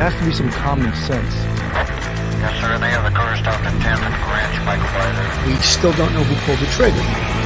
There has to be some common sense. Yes, sir. They have the car stopped at 10th and Ranch Michael by there. We still don't know who pulled the trigger.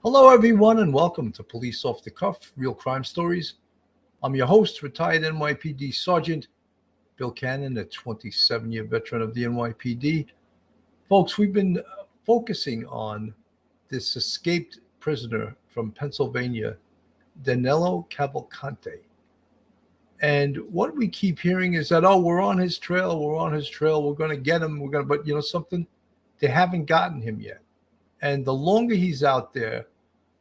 Hello, everyone, and welcome to Police Off the Cuff, Real Crime Stories. I'm your host, retired NYPD Sergeant Bill Cannon, a 27-year veteran of the NYPD. Folks, we've been focusing on this escaped prisoner from Pennsylvania, Danelo Cavalcante. And what we keep hearing is that, we're on his trail, we're going to get him, but you know something? They haven't gotten him yet. And the longer he's out there,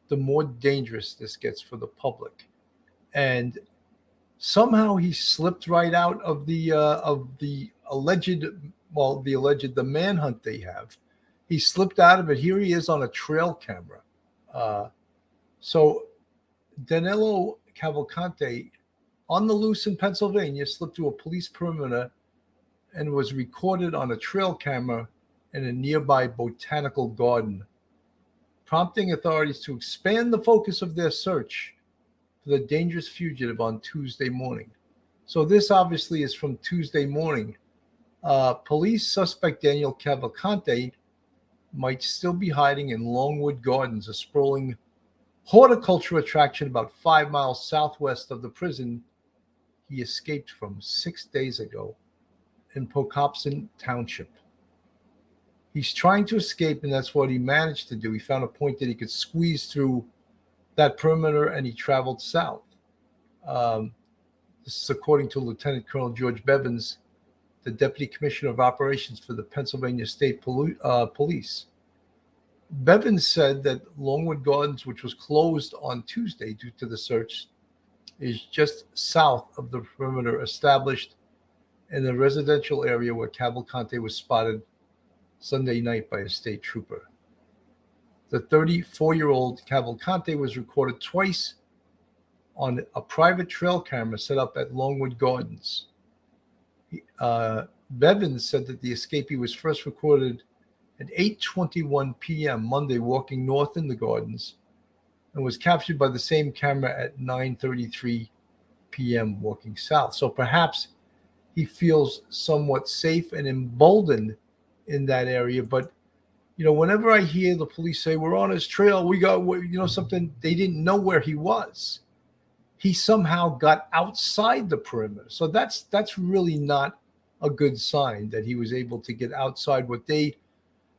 the more dangerous this gets for the public. And somehow he slipped right out of the manhunt they have. He slipped out of it. Here he is on a trail camera. So Danelo Cavalcante, on the loose in Pennsylvania, slipped through a police perimeter and was recorded on a trail camera in a nearby botanical garden, prompting authorities to expand the focus of their search for the dangerous fugitive on Tuesday morning. So this obviously is from Tuesday morning. Police suspect Danelo Cavalcante might still be hiding in Longwood Gardens, a sprawling horticulture attraction about 5 miles southwest of the prison he escaped from 6 days ago in Pocopson Township. He's trying to escape, and that's what he managed to do. He found a point that he could squeeze through that perimeter, and he traveled south. This is according to Lieutenant Colonel George Bevins, the Deputy Commissioner of Operations for the Pennsylvania State Police. Bevins said that Longwood Gardens, which was closed on Tuesday due to the search, is just south of the perimeter established in the residential area where Cavalcante was spotted Sunday night by a state trooper. The 34-year-old Cavalcante was recorded twice on a private trail camera set up at Longwood Gardens. Bevins said that the escapee was first recorded at 8:21 p.m. Monday walking north in the gardens and was captured by the same camera at 9:33 p.m. walking south. So perhaps he feels somewhat safe and emboldened in that area. But, you know, whenever I hear the police say, we're on his trail, we got, you know, something, they didn't know where he was. He somehow got outside the perimeter. So that's really not a good sign that he was able to get outside what they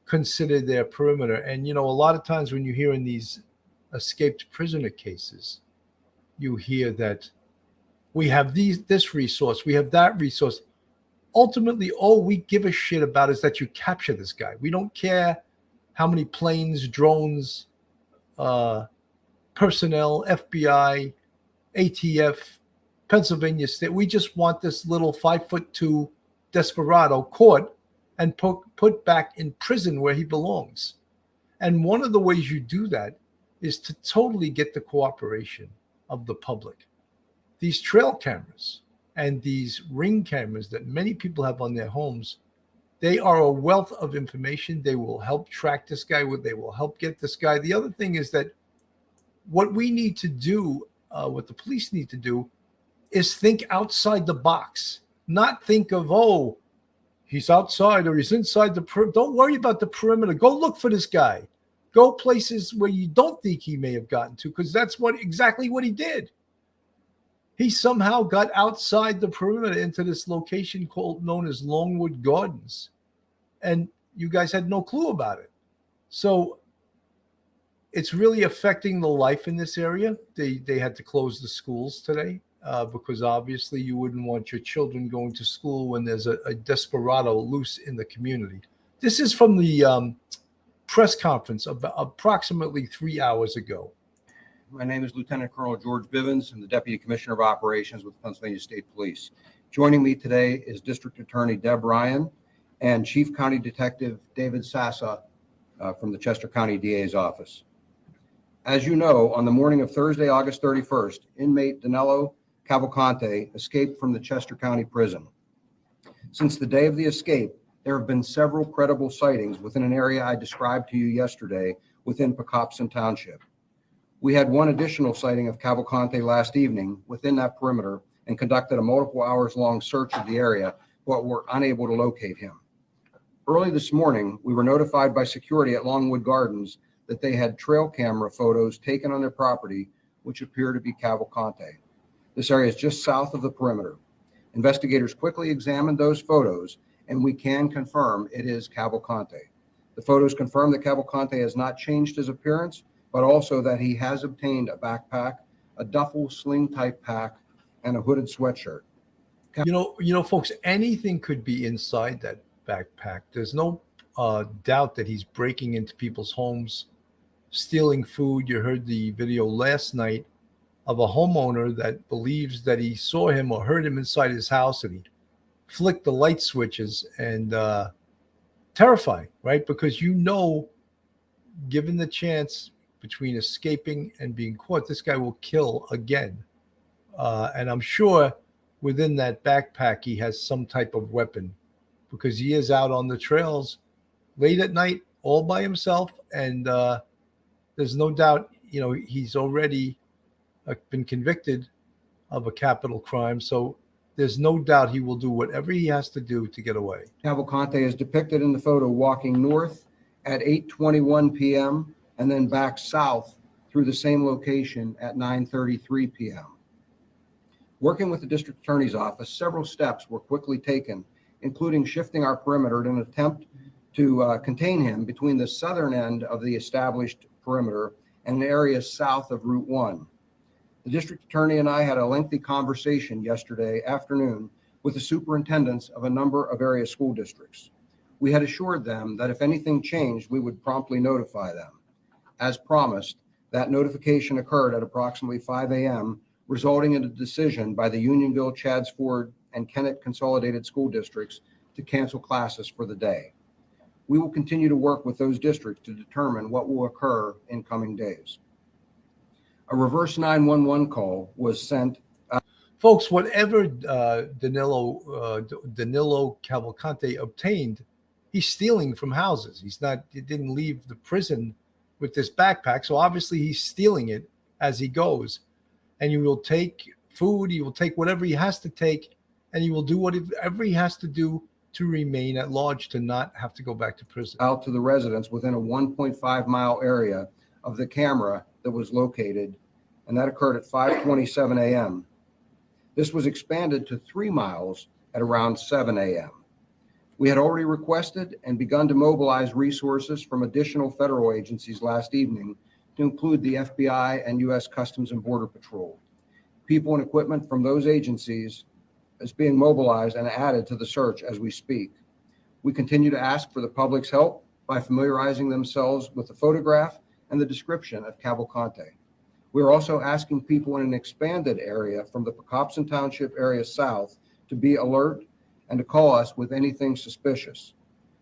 consider their perimeter. And, you know, a lot of times when you hear in these escaped prisoner cases, you hear that we have this resource, we have that resource. Ultimately, all we give a shit about is that you capture this guy. We don't care how many planes, drones, personnel, FBI, ATF, Pennsylvania State. We just want this little 5'2" desperado caught and put back in prison where he belongs. And one of the ways you do that is to totally get the cooperation of the public. These trail cameras and these ring cameras that many people have on their homes, they are a wealth of information. They will help track this guy. They will help get this guy. The other thing is that what we need to do, what the police need to do, is think outside the box. Not think of, he's outside or he's inside the perimeter. Don't worry about the perimeter. Go look for this guy. Go places where you don't think he may have gotten to, because that's exactly what he did. He somehow got outside the perimeter into this location known as Longwood Gardens. And you guys had no clue about it. So it's really affecting the life in this area. They had to close the schools today because obviously you wouldn't want your children going to school when there's a desperado loose in the community. This is from the press conference about approximately 3 hours ago. My name is Lieutenant Colonel George Bivens. I'm the Deputy Commissioner of Operations with the Pennsylvania State Police. Joining me today is District Attorney Deb Ryan and Chief County Detective David Sassa from the Chester County DA's office. As you know, on the morning of Thursday, August 31st, inmate Danelo Cavalcante escaped from the Chester County Prison. Since the day of the escape, there have been several credible sightings within an area I described to you yesterday within Pocopson Township. We had one additional sighting of Cavalcante last evening within that perimeter and conducted a multiple hours long search of the area, but were unable to locate him. Early this morning, we were notified by security at Longwood Gardens that they had trail camera photos taken on their property, which appear to be Cavalcante. This area is just south of the perimeter. Investigators quickly examined those photos, and we can confirm it is Cavalcante. The photos confirm that Cavalcante has not changed his appearance, but also that he has obtained a backpack, a duffel sling type pack, and a hooded sweatshirt. You know, folks, anything could be inside that backpack. There's no doubt that he's breaking into people's homes, stealing food. You heard the video last night of a homeowner that believes that he saw him or heard him inside his house, and he flicked the light switches, and terrifying, right? Because given the chance between escaping and being caught, this guy will kill again. And I'm sure within that backpack, he has some type of weapon, because he is out on the trails late at night all by himself. And there's no doubt, he's already been convicted of a capital crime. So there's no doubt he will do whatever he has to do to get away. Cavalcante is depicted in the photo walking north at 8:21 p.m. and then back south through the same location at 9:33 p.m. Working with the district attorney's office, several steps were quickly taken, including shifting our perimeter in an attempt to contain him between the southern end of the established perimeter and an area south of Route 1. The district attorney and I had a lengthy conversation yesterday afternoon with the superintendents of a number of area school districts. We had assured them that if anything changed, we would promptly notify them. As promised, that notification occurred at approximately 5 a.m., resulting in a decision by the Unionville, Chadds Ford, and Kennett Consolidated School Districts to cancel classes for the day. We will continue to work with those districts to determine what will occur in coming days. A reverse 911 call was sent. Folks, whatever Danilo Cavalcante obtained, he's stealing from houses. He didn't leave the prison with this backpack. So obviously he's stealing it as he goes. And he will take food, he will take whatever he has to take, and he will do whatever he has to do to remain at large, to not have to go back to prison. Out to the residents within a 1.5 mile area of the camera that was located, and that occurred at 5:27 a.m. This was expanded to 3 miles at around 7 a.m. We had already requested and begun to mobilize resources from additional federal agencies last evening, to include the FBI and U.S. Customs and Border Patrol. People and equipment from those agencies is being mobilized and added to the search as we speak. We continue to ask for the public's help by familiarizing themselves with the photograph and the description of Cavalcante. We are also asking people in an expanded area from the Pocopson Township area south to be alert and to call us with anything suspicious.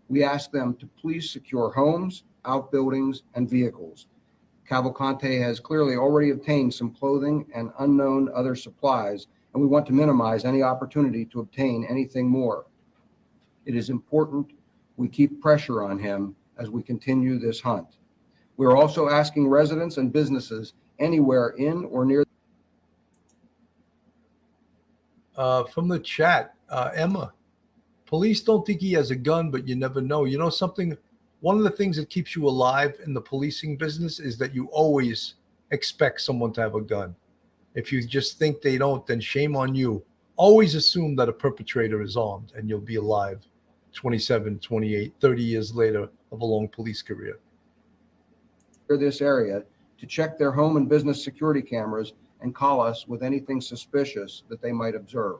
We ask them to please secure homes, outbuildings, and vehicles. Cavalcante has clearly already obtained some clothing and unknown other supplies, and we want to minimize any opportunity to obtain anything more. It is important we keep pressure on him as we continue this hunt. We are also asking residents and businesses anywhere in or near. From the chat, Emma, police don't think he has a gun, but you never know. You know something? One of the things that keeps you alive in the policing business is that you always expect someone to have a gun. If you just think they don't, then shame on you. Always assume that a perpetrator is armed, and you'll be alive 27, 28, 30 years later of a long police career. This area to check their home and business security cameras and call us with anything suspicious that they might observe.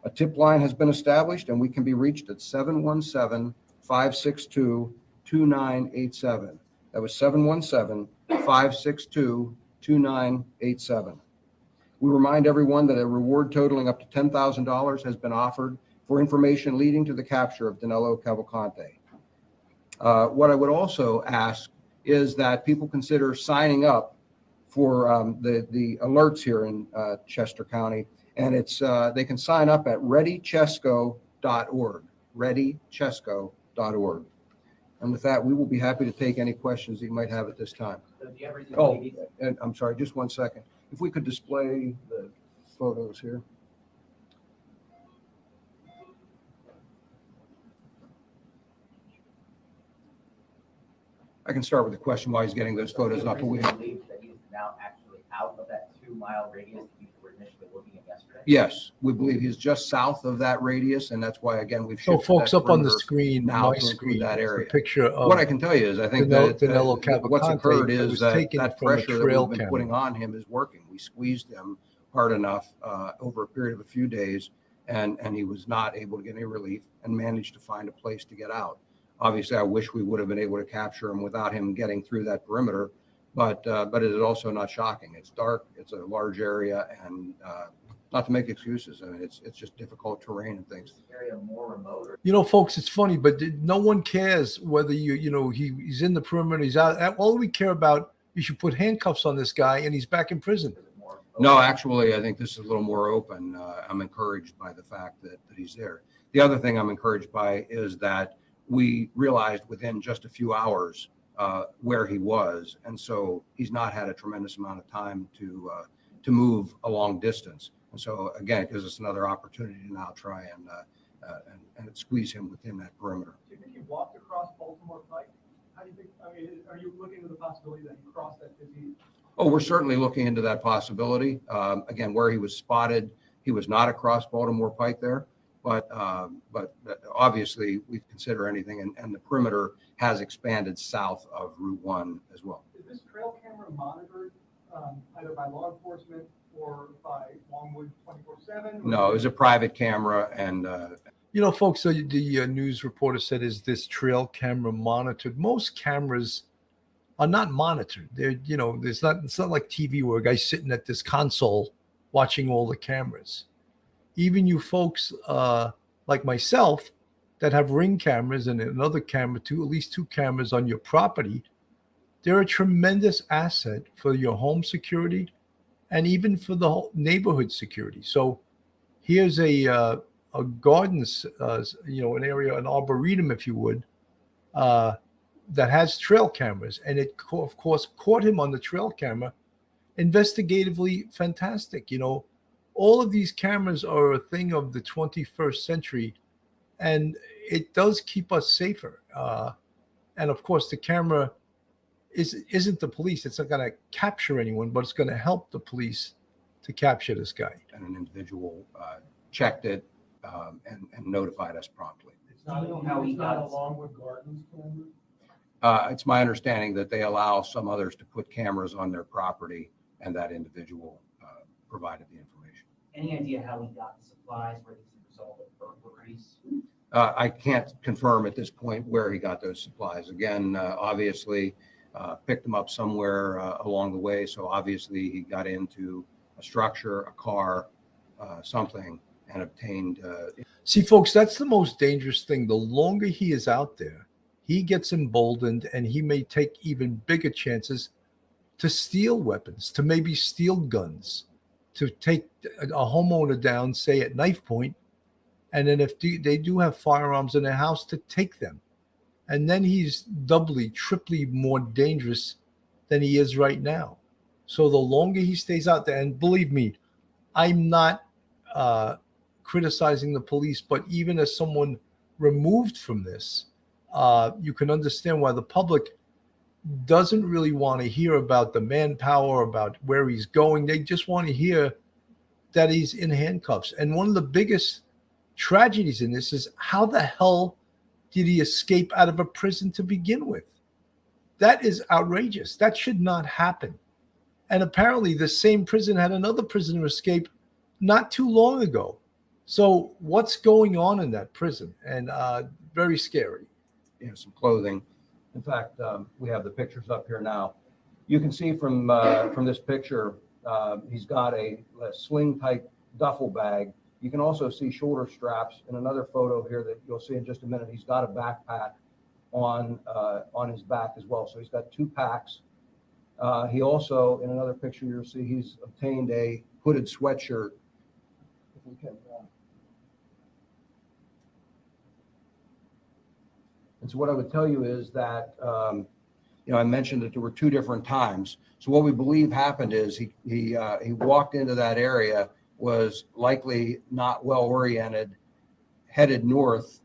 A tip line has been established, and we can be reached at 717-562-2987. That was 717-562-2987. We remind everyone that a reward totaling up to $10,000 has been offered for information leading to the capture of Danelo Cavalcante. What I would also ask is that people consider signing up for the alerts here in Chester County. And it's they can sign up at readychesco.org, readychesco.org. And with that, we will be happy to take any questions that you might have at this time. So do you ever Oh, and I'm sorry, just one second. If we could display the photos here. I can start with the question while he's getting those photos up. believe that he's now actually out of that 2-mile radius that you were initially looking at yesterday? Yes, we believe he's just south of that radius, and that's why, again, we've So shifted folks, that up on the perimeter screen, now my to include screen, that is area. a picture of What I can tell you is I think Danelo that what's Cavalcante occurred that is was that taken that from a pressure that trail we've been camera. putting on him is working. We squeezed him hard enough over a period of a few days, and he was not able to get any relief and managed to find a place to get out. Obviously, I wish we would have been able to capture him without him getting through that perimeter, but it is also not shocking. It's dark, it's a large area, and not to make excuses. I mean, it's just difficult terrain and things. Is the area more remote? Or You know, folks, it's funny, but no one cares whether he's in the perimeter, he's out. All we care about, you should put handcuffs on this guy and he's back in prison. is it more No, actually, I think this is a little more open. I'm encouraged by the fact that he's there. The other thing I'm encouraged by is that we realized within just a few hours where he was, and so he's not had a tremendous amount of time to move a long distance. And so again, it gives us another opportunity to now try and squeeze him within that perimeter. Do you think he walked across Baltimore Pike? How do you think, I mean, are you looking at the possibility that he crossed that busy? Oh, we're certainly looking into that possibility. Again, where he was spotted, he was not across Baltimore Pike there, but obviously we consider anything, and the perimeter has expanded south of Route 1 as well. Is this trail camera monitored either by law enforcement or by Longwood 24/7? No, it was a private camera, and You know, folks, so the news reporter said, is this trail camera monitored? Most cameras are not monitored. It's not like TV where a guy's sitting at this console watching all the cameras. Even you folks like myself that have Ring cameras and another camera, at least 2 cameras on your property, they're a tremendous asset for your home security and even for the whole neighborhood security. So here's a gardens, an area, an arboretum, if you would, that has trail cameras, and it of course caught him on the trail camera. Investigatively fantastic. All of these cameras are a thing of the 21st century, and it does keep us safer. And of course, the camera isn't the police. It's not going to capture anyone, but it's going to help the police to capture this guy. and an individual checked it and notified us promptly. It's not, Do you know how he it's not a got- Longwood Gardens camera? It's my understanding that they allow some others to put cameras on their property, and that individual provided the information. Any idea how he got the supplies? Were these the result of burglaries? I can't confirm at this point where he got those supplies. Again, obviously, picked them up somewhere along the way. So obviously he got into a structure, a car, something, and obtained. See, folks, that's the most dangerous thing. The longer he is out there, he gets emboldened, and he may take even bigger chances to steal weapons, to maybe steal guns, to take a homeowner down, say at knife point, and then if they do have firearms in their house, to take them. And then he's doubly, triply more dangerous than he is right now. So the longer he stays out there, and believe me, I'm not criticizing the police, but even as someone removed from this, you can understand why the public doesn't really want to hear about the manpower, about where he's going. They just want to hear that he's in handcuffs. And one of the biggest tragedies in this is, how the hell did he escape out of a prison to begin with? That is outrageous. That should not happen. And apparently the same prison had another prisoner escape not too long ago. So what's going on in that prison? And very scary. Some clothing. In fact, we have the pictures up here now. You can see from this picture, he's got a sling type duffel bag. You can also see shoulder straps in another photo here that you'll see in just a minute. He's got a backpack on his back as well. So he's got 2 packs. He also, in another picture, you'll see he's obtained a hooded sweatshirt. If we can, and so what I would tell you is that, I mentioned that there were 2 different times. So what we believe happened is he walked into that area, was likely not well oriented, headed north,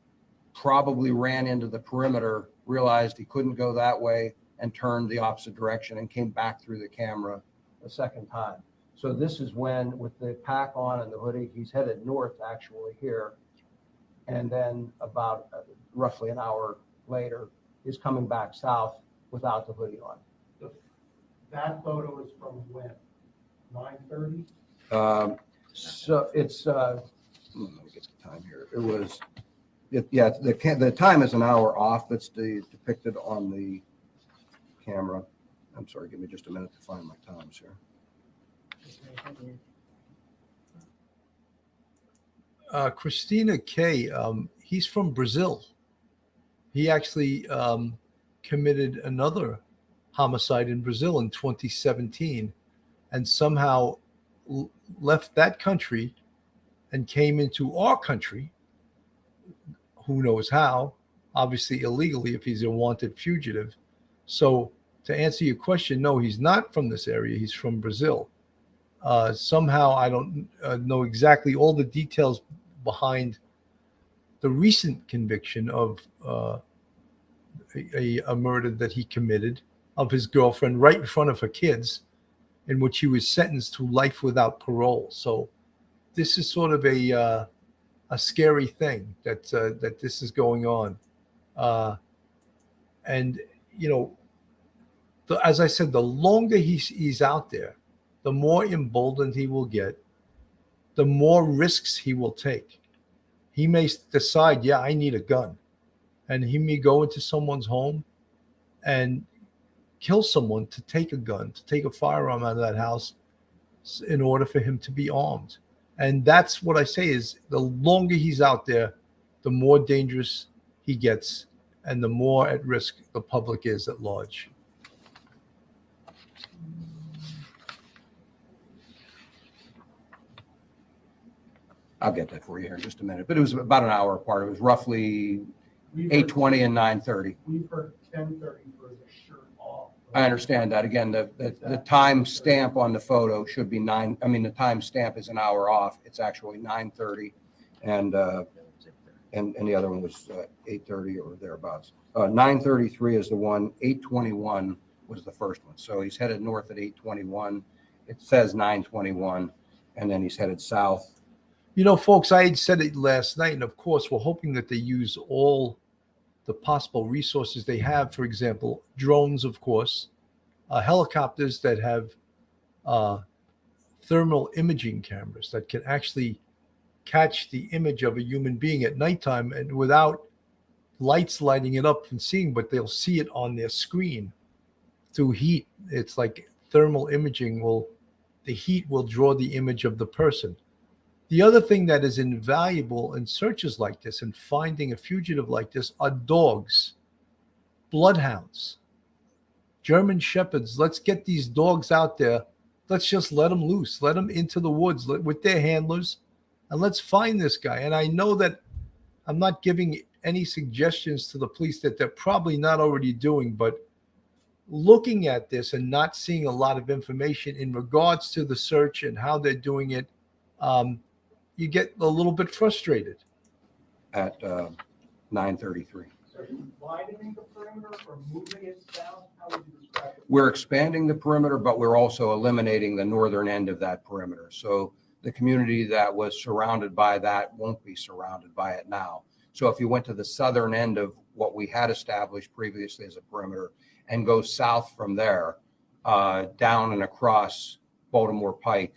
probably ran into the perimeter, realized he couldn't go that way, and turned the opposite direction and came back through the camera a second time. So this is when, with the pack on and the hoodie, he's headed north actually here. And then about roughly an hour later, he's coming back south without the hoodie on. That photo is from when? 9:30? So it's, let me get the time here. It was, the time is an hour off. That's depicted on the camera. I'm sorry, give me just a minute to find my times here. Christina K, he's from Brazil. He actually committed another homicide in Brazil in 2017 and somehow left that country and came into our country, who knows how, obviously illegally if he's a wanted fugitive. So to answer your question, no, he's not from this area. He's from Brazil. Somehow, I don't know exactly all the details behind the recent conviction of a murder that he committed of his girlfriend right in front of her kids, in which he was sentenced to life without parole. So this is sort of a scary thing that this is going on. And, as I said, the longer he's out there, the more emboldened he will get, the more risks he will take. He may decide, I need a gun. And he may go into someone's home and kill someone to take a gun, to take a firearm out of that house in order for him to be armed. And that's what I say is the longer he's out there, the more dangerous he gets and the more at risk the public is at large. I'll get that for you here in just a minute, but it was about an hour apart. It was roughly 8:20 and 9:30. We've heard 10:30 for the shirt off. I understand that. Again, the time stamp on the photo should be the time stamp is an hour off. It's actually 9:30, and the other one was 8:30 or thereabouts. 9:33 is the one. 8:21 was the first one. So he's headed north at 8:21. It says 9:21, and then he's headed south. Folks, I had said it last night, and of course, we're hoping that they use all the possible resources they have. For example, drones, of course, helicopters that have thermal imaging cameras that can actually catch the image of a human being at nighttime and without lights lighting it up and seeing, but they'll see it on their screen through heat. It's like thermal imaging the heat will draw the image of the person. The other thing that is invaluable in searches like this and finding a fugitive like this are dogs, bloodhounds, German shepherds. Let's get these dogs out there. Let's just let them loose. Let them into the woods with their handlers, and let's find this guy. And I know that I'm not giving any suggestions to the police that they're probably not already doing, but looking at this and not seeing a lot of information in regards to the search and how they're doing it, you get a little bit frustrated. At 9:33. So are you widening the perimeter or moving it south? How would you describe it? We're expanding the perimeter, but we're also eliminating the northern end of that perimeter. So the community that was surrounded by that won't be surrounded by it now. So if you went to the southern end of what we had established previously as a perimeter and go south from there, down and across Baltimore Pike,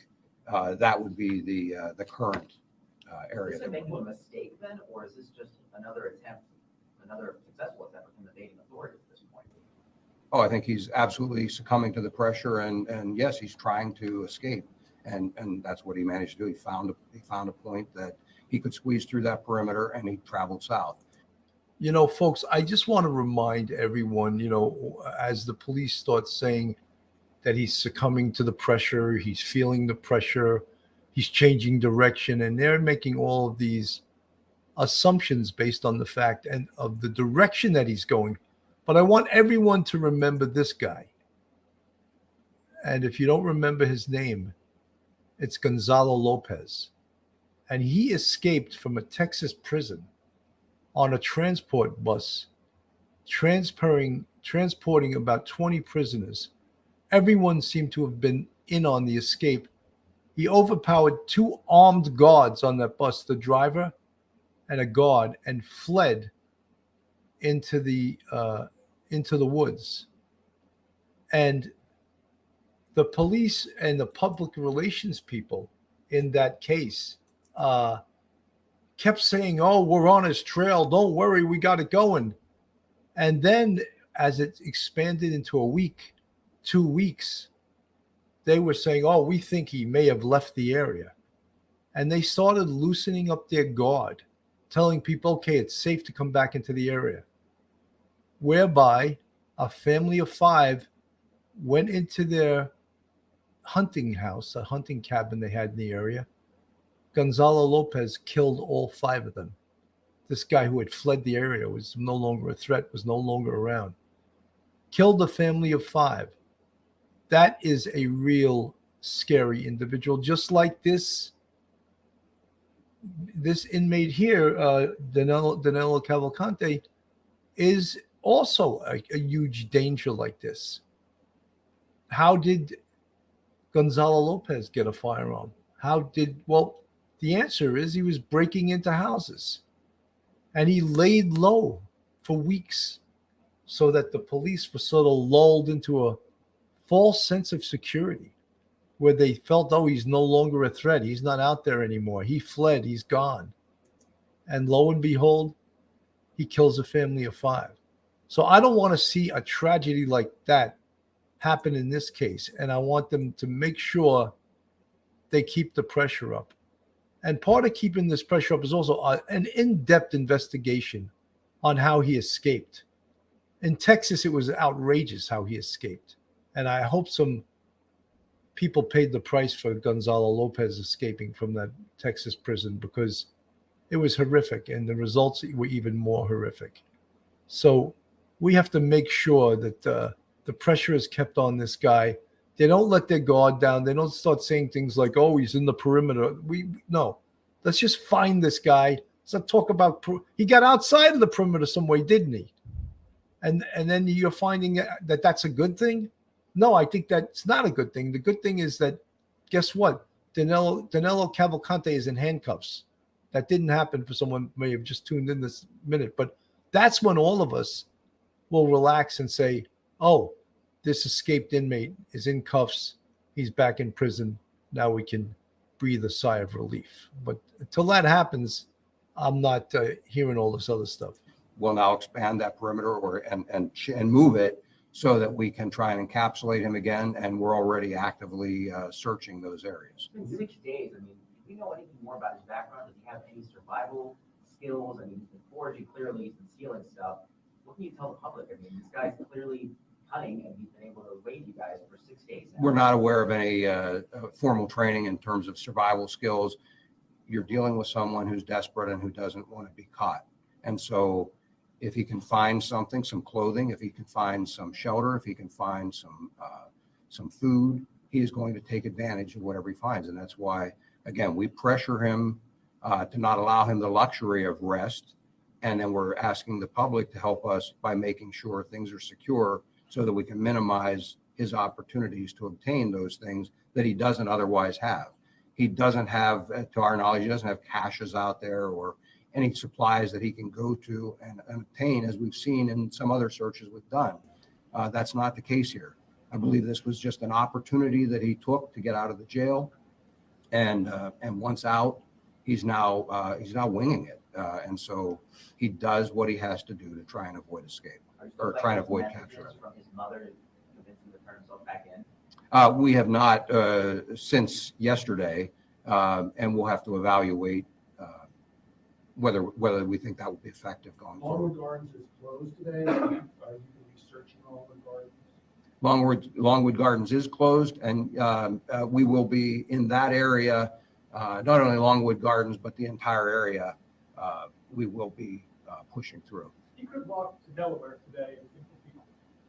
that would be the current area. Is this making a mistake then, or is this just another successful attempt from the Canadian authorities at this point? Oh, I think he's absolutely succumbing to the pressure, and yes, he's trying to escape, and that's what he managed to do. He found a point that he could squeeze through that perimeter, and he traveled south. You know, folks, I just want to remind everyone, you know, as the police start saying that he's succumbing to the pressure, he's feeling the pressure, he's changing direction, and they're making all of these assumptions based on the fact and of the direction that he's going. But I want everyone to remember this guy. And if you don't remember his name, it's Gonzalo Lopez. And he escaped from a Texas prison on a transport bus, transporting about 20 prisoners. Everyone seemed to have been in on the escape. He overpowered 2 armed guards on that bus, the driver and a guard, and fled into the woods. And the police and the public relations people in that case kept saying, "Oh, we're on his trail. Don't worry, we got it going." And then, as it expanded into a week, 2 weeks, they were saying, "Oh, we think he may have left the area." And they started loosening up their guard, telling people, "Okay, it's safe to come back into the area." Whereby a family of 5 went into their hunting house, a hunting cabin they had in the area. Gonzalo Lopez killed all 5 of them. This guy who had fled the area, was no longer a threat, was no longer around. Killed a family of 5. That is a real scary individual. Just like this inmate here, Danelo Cavalcante, is also a huge danger like this. How did Gonzalo Lopez get a firearm? Well, the answer is he was breaking into houses. And he laid low for weeks so that the police were sort of lulled into a false sense of security where they felt, oh, he's no longer a threat. He's not out there anymore. He fled. He's gone. And lo and behold, he kills a family of 5. So I don't want to see a tragedy like that happen in this case. And I want them to make sure they keep the pressure up. And part of keeping this pressure up is also an in-depth investigation on how he escaped. In Texas, it was outrageous how he escaped. And I hope some people paid the price for Gonzalo Lopez escaping from that Texas prison, because it was horrific and the results were even more horrific. So we have to make sure that the pressure is kept on this guy. They don't let their guard down. They don't start saying things like, oh, he's in the perimeter. No, let's just find this guy. Let's not talk about, he got outside of the perimeter some way, didn't he? And then you're finding that that's a good thing? No, I think that's not a good thing. The good thing is that, guess what? Danelo Cavalcante is in handcuffs. That didn't happen for someone who may have just tuned in this minute. But that's when all of us will relax and say, oh, this escaped inmate is in cuffs. He's back in prison. Now we can breathe a sigh of relief. But until that happens, I'm not hearing all this other stuff. We'll now expand that perimeter and move it so that we can try and encapsulate him again. And we're already actively searching those areas. It's been 6 days. I mean, do we know anything more about his background? Does he have any survival skills? I mean, he's been foraging clearly. He's been stealing stuff. What can you tell the public? I mean, this guy's clearly hunting, and he's been able to evade you guys for 6 days now. We're not aware of any formal training in terms of survival skills. You're dealing with someone who's desperate and who doesn't want to be caught. And so if he can find something, some clothing, if he can find some shelter, if he can find some food, he is going to take advantage of whatever he finds. And that's why, again, we pressure him to not allow him the luxury of rest. And then we're asking the public to help us by making sure things are secure so that we can minimize his opportunities to obtain those things that he doesn't otherwise have. He doesn't have, to our knowledge, he doesn't have caches out there or any supplies that he can go to and obtain, as we've seen in some other searches we've done. That's not the case here. I believe this was just an opportunity that he took to get out of the jail, and once out, he's now winging it, and so he does what he has to do to try and avoid escape or try and avoid capture. From his mother to convince him to turn himself back in? We have not since yesterday, and we'll have to evaluate whether we think that will be effective going forward. Longwood Gardens is closed today. Are you going to be searching Longwood Gardens? Longwood Gardens is closed, and we will be in that area, not only Longwood Gardens, but the entire area. We will be pushing through. You could walk to Delaware today if he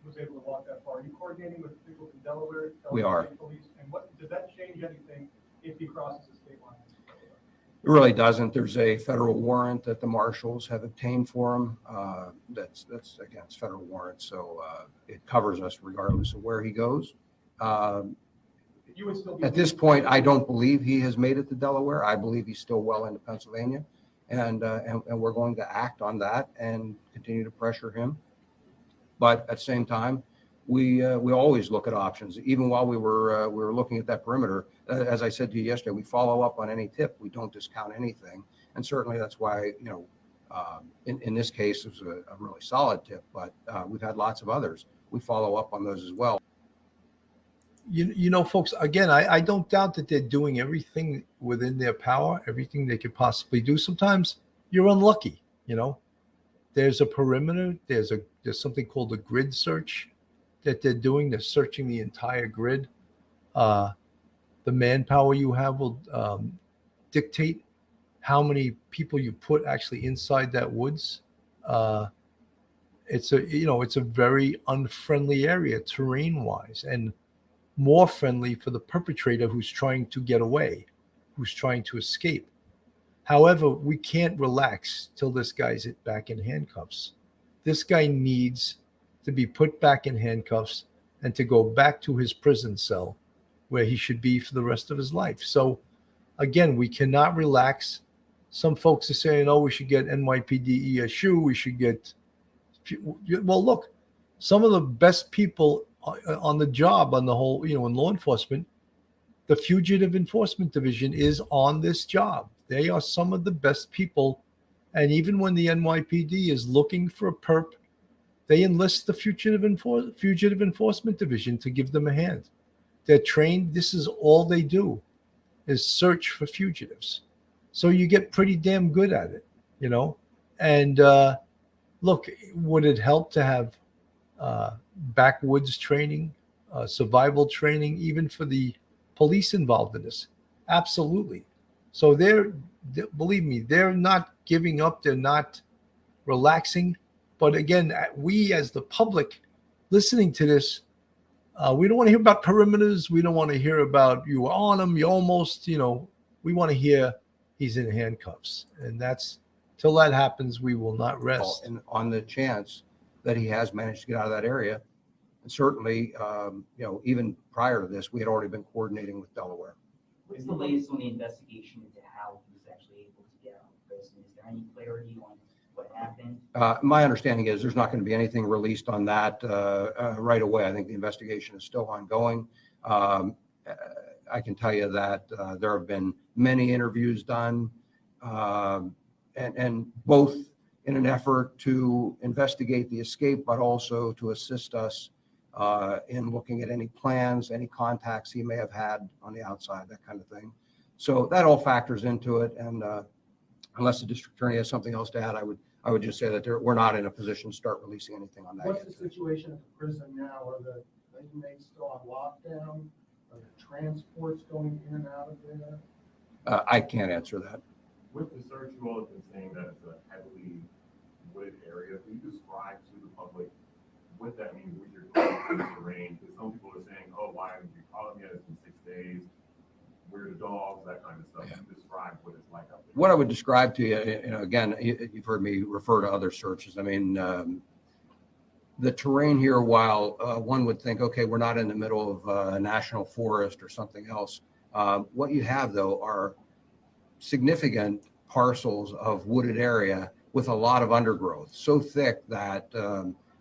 was able to walk that far. Are you coordinating with people in Delaware? We are. State Police? And what, does that change anything if he crosses the state line? It really doesn't. There's a federal warrant that the marshals have obtained for him. That's against federal warrant, so it covers us regardless of where he goes. You would still be At this point, I don't believe he has made it to Delaware. I believe he's still well into Pennsylvania, and we're going to act on that and continue to pressure him. But at the same time, we always look at options. Even while we were looking at that perimeter, as I said to you yesterday, we follow up on any tip. We don't discount anything, and certainly that's why in this case it was a really solid tip. But we've had lots of others. We follow up on those as well. You know, folks, again, I don't doubt that they're doing everything within their power, everything they could possibly do. Sometimes you're unlucky, you know. There's a perimeter. There's something called a grid search that they're doing. They're searching the entire grid. The manpower you have will dictate how many people you put actually inside that woods. It's a very unfriendly area terrain-wise, and more friendly for the perpetrator who's trying to get away, who's trying to escape. However, we can't relax till this guy's back in handcuffs. This guy needs to be put back in handcuffs and to go back to his prison cell where he should be for the rest of his life. So again, we cannot relax. Some folks are saying, oh, we should get NYPD ESU. We should get, well, look, some of the best people on the job, on the whole, in law enforcement, the Fugitive Enforcement Division is on this job. They are some of the best people. And even when the NYPD is looking for a perp, they enlist the Fugitive Enforcement Division to give them a hand. They're trained. This is all they do, is search for fugitives. So you get pretty damn good at it, And look, would it help to have backwoods training, survival training, even for the police involved in this? Absolutely. So believe me, they're not giving up. They're not relaxing. But again, we as the public listening to this, we don't want to hear about perimeters. We don't want to hear about you were on him, you almost, we want to hear he's in handcuffs. And till that happens, we will not rest. And on the chance that he has managed to get out of that area, and certainly, even prior to this, we had already been coordinating with Delaware. What's the latest on the investigation into how he was actually able to get out of prison? Is there any clarity on what happened? My understanding is there's not going to be anything released on that right away. I think the investigation is still ongoing. I can tell you that there have been many interviews done, and both in an effort to investigate the escape, but also to assist us in looking at any plans, any contacts he may have had on the outside, that kind of thing. So that all factors into it. And unless the district attorney has something else to add, I would just say that we're not in a position to start releasing anything on that. What's the situation at the prison now? Are the inmates still on lockdown? Are the transports going in and out of there? I can't answer that. With the search, you all have been saying that it's a heavily wooded area. Can you describe to the public what that means with your terrain? Because some people are saying, oh, why haven't you caught them yet? It's been 6 days. Where are the dogs? That kind of stuff. Yeah. Can you describe what it's like out there? What I would describe to you, again, you've heard me refer to other searches. I mean, the terrain here, while one would think, okay, we're not in the middle of a national forest or something else. What you have, though, are significant parcels of wooded area with a lot of undergrowth, so thick that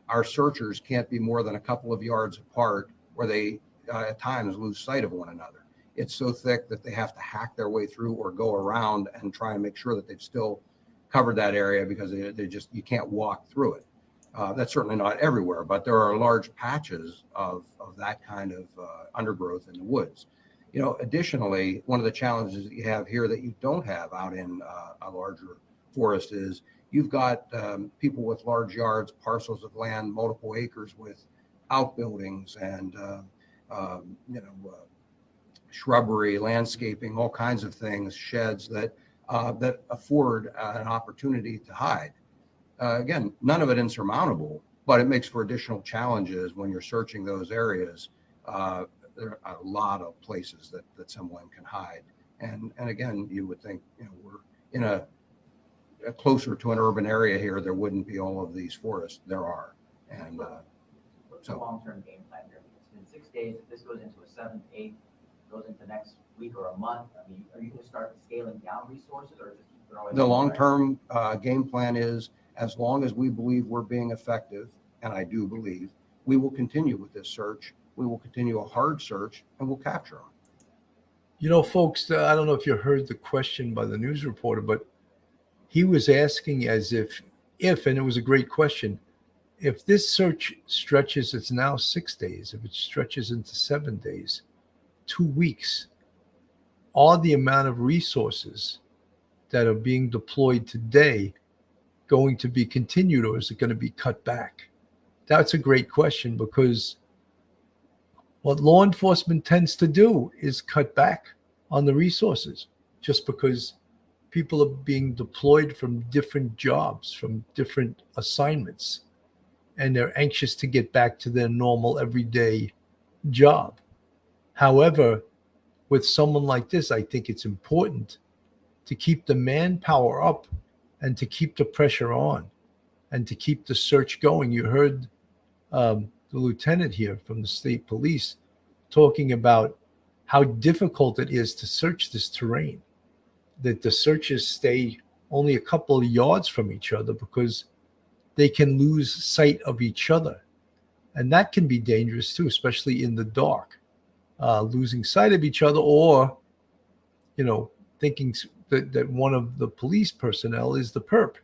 our searchers can't be more than a couple of yards apart, where they at times lose sight of one another. It's so thick that they have to hack their way through or go around and try and make sure that they've still covered that area, because you can't walk through it. That's certainly not everywhere, but there are large patches of that kind of undergrowth in the woods. Additionally, one of the challenges that you have here that you don't have out in a larger forest is you've got people with large yards, parcels of land, multiple acres with outbuildings and shrubbery, landscaping, all kinds of things, sheds that afford an opportunity to hide. Again, none of it insurmountable, but it makes for additional challenges when you're searching those areas. There are a lot of places that someone can hide. And again, you would think, we're in a closer to an urban area here, there wouldn't be all of these forests. There are. And What's the long-term game plan here? It's been 6 days. If this goes into a 7th, 8th, goes into next week or a month, I mean, are you going to start scaling down resources or just keep throwing? the long-term game plan is, as long as we believe we're being effective, and I do believe, we will continue with this search. We will continue a hard search and we'll capture them. Folks, I don't know if you heard the question by the news reporter, but he was asking as if, and it was a great question, if this search stretches, it's now 6 days, if it stretches into 7 days, 2 weeks, are the amount of resources that are being deployed today going to be continued, or is it going to be cut back? That's a great question, because what law enforcement tends to do is cut back on the resources just because people are being deployed from different jobs, from different assignments, and they're anxious to get back to their normal everyday job. However, with someone like this, I think it's important to keep the manpower up and to keep the pressure on and to keep the search going. You heard the lieutenant here from the state police talking about how difficult it is to search this terrain, that the searches stay only a couple of yards from each other because they can lose sight of each other. And that can be dangerous too, especially in the dark, losing sight of each other, or, thinking that one of the police personnel is the perp.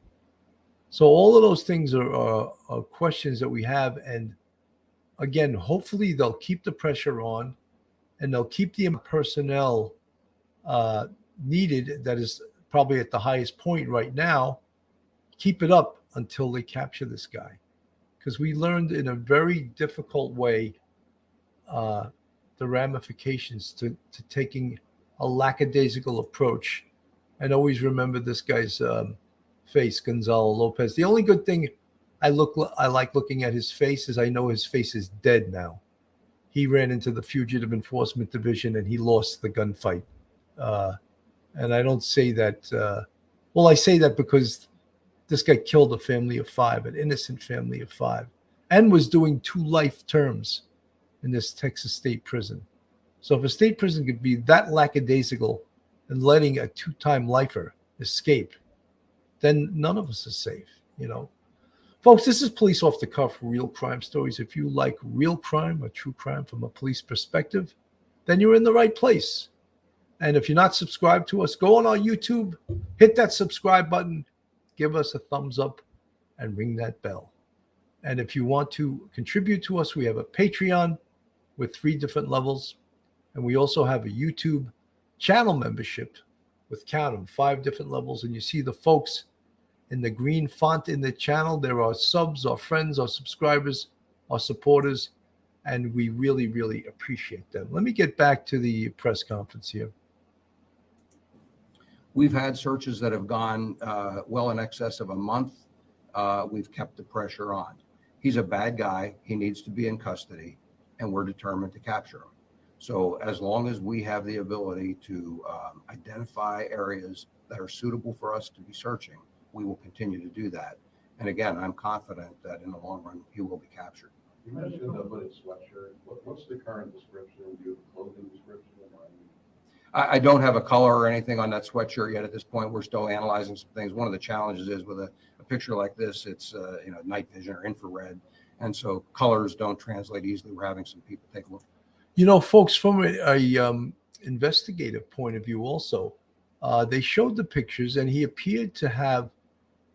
So all of those things are questions that we have. And again, hopefully they'll keep the pressure on and they'll keep the personnel needed that is probably at the highest point right now, keep it up until they capture this guy. Because we learned in a very difficult way the ramifications to taking a lackadaisical approach. And always remember this guy's face, Gonzalo Lopez. The only good thing I like looking at his face is I know his face is dead now. He ran into the Fugitive Enforcement Division and he lost the gunfight. And I don't say that, I say that because this guy killed a family of 5, an innocent family of 5, and was doing 2 life terms in this Texas state prison. So if a state prison could be that lackadaisical and letting a 2-time lifer escape, then none of us is safe, Folks, this is Police Off the Cuff, real crime stories. If you like real crime or true crime from a police perspective, then you're in the right place. And if you're not subscribed to us, go on our YouTube, hit that subscribe button, give us a thumbs up, and ring that bell. And if you want to contribute to us, we have a Patreon with 3 different levels. And we also have a YouTube channel membership with, count them, 5 different levels. And you see the folks in the green font in the channel. There are subs, our friends, our subscribers, our supporters, and we really, really appreciate them. Let me get back to the press conference here. We've had searches that have gone well in excess of a month. We've kept the pressure on. He's a bad guy. He needs to be in custody, and we're determined to capture him. So as long as we have the ability to identify areas that are suitable for us to be searching, we will continue to do that. And again, I'm confident that in the long run, he will be captured. You mentioned the hooded sweatshirt. What's the current description? Do you have a clothing description? I don't have a color or anything on that sweatshirt yet at this point. We're still analyzing some things. One of the challenges is with a picture like this, it's night vision or infrared. And so colors don't translate easily. We're having some people take a look. Folks, from a investigative point of view also, they showed the pictures and he appeared to have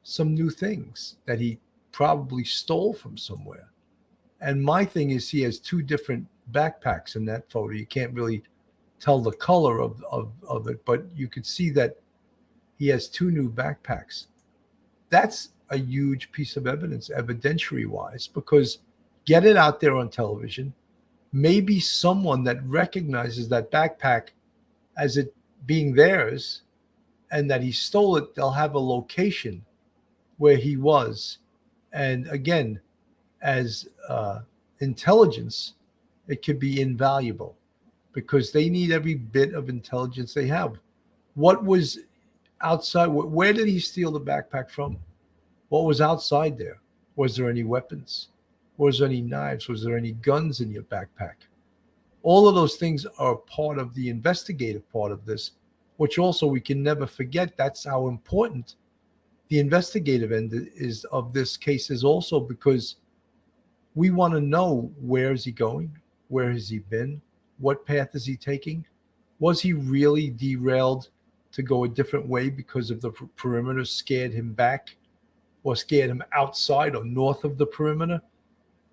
some new things that he probably stole from somewhere. And my thing is he has 2 different backpacks in that photo. You can't really tell the color of it, but you could see that he has 2 new backpacks. That's a huge piece of evidence, evidentiary wise, because get it out there on television. Maybe someone that recognizes that backpack as it being theirs and that he stole it, they'll have a location where he was. And again, as intelligence, it could be invaluable because they need every bit of intelligence they have. What was outside? Where did he steal the backpack from? What was outside there? Was there any weapons? Was there any knives? Was there any guns in your backpack? All of those things are part of the investigative part of this, which also we can never forget. That's how important the investigative end is of this case is also, because we want to know, where is he going? Where has he been? What path is he taking? Was he really derailed to go a different way because of the perimeter scared him back or scared him outside or north of the perimeter?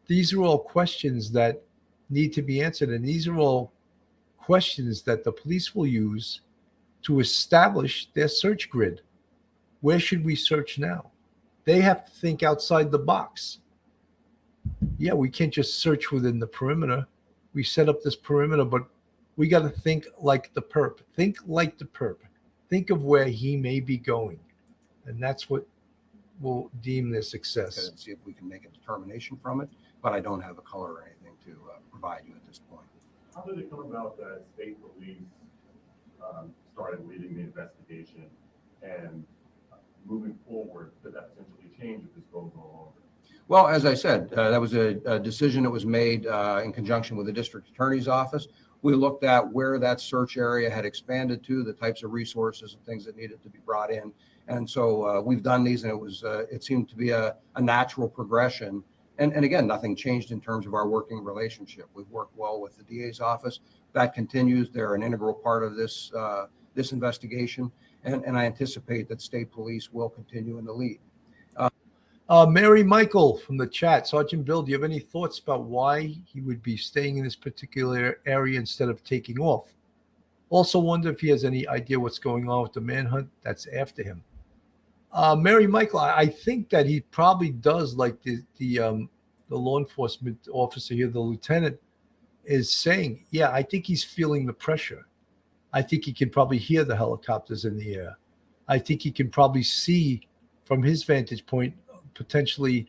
These are all questions that need to be answered. And these are all questions that the police will use to establish their search grid. Where should we search now? They have to think outside the box. Yeah, we can't just search within the perimeter. We set up this perimeter, but we got to think like the perp. Think like the perp. Think of where he may be going. And that's what will deem their success. And see if we can make a determination from it, but I don't have a color or anything to provide you at this point. How did it come about that state police started leading the investigation, and moving forward, did that potentially change if this goes no longer? Well, as I said, that was a decision that was made in conjunction with the district attorney's office. We looked at where that search area had expanded to, the types of resources and things that needed to be brought in. And so we've done these, and it seemed to be a natural progression. And again, nothing changed in terms of our working relationship. We've worked well with the DA's office. That continues. They're an integral part of this investigation. And I anticipate that state police will continue in the lead. Mary Michael from the chat. Sergeant Bill, do you have any thoughts about why he would be staying in this particular area instead of taking off? Also wonder if he has any idea what's going on with the manhunt that's after him. Mary Michael, I think that he probably does, like the law enforcement officer here, the lieutenant, is saying, yeah, I think he's feeling the pressure. I think he can probably hear the helicopters in the air. I think he can probably see from his vantage point potentially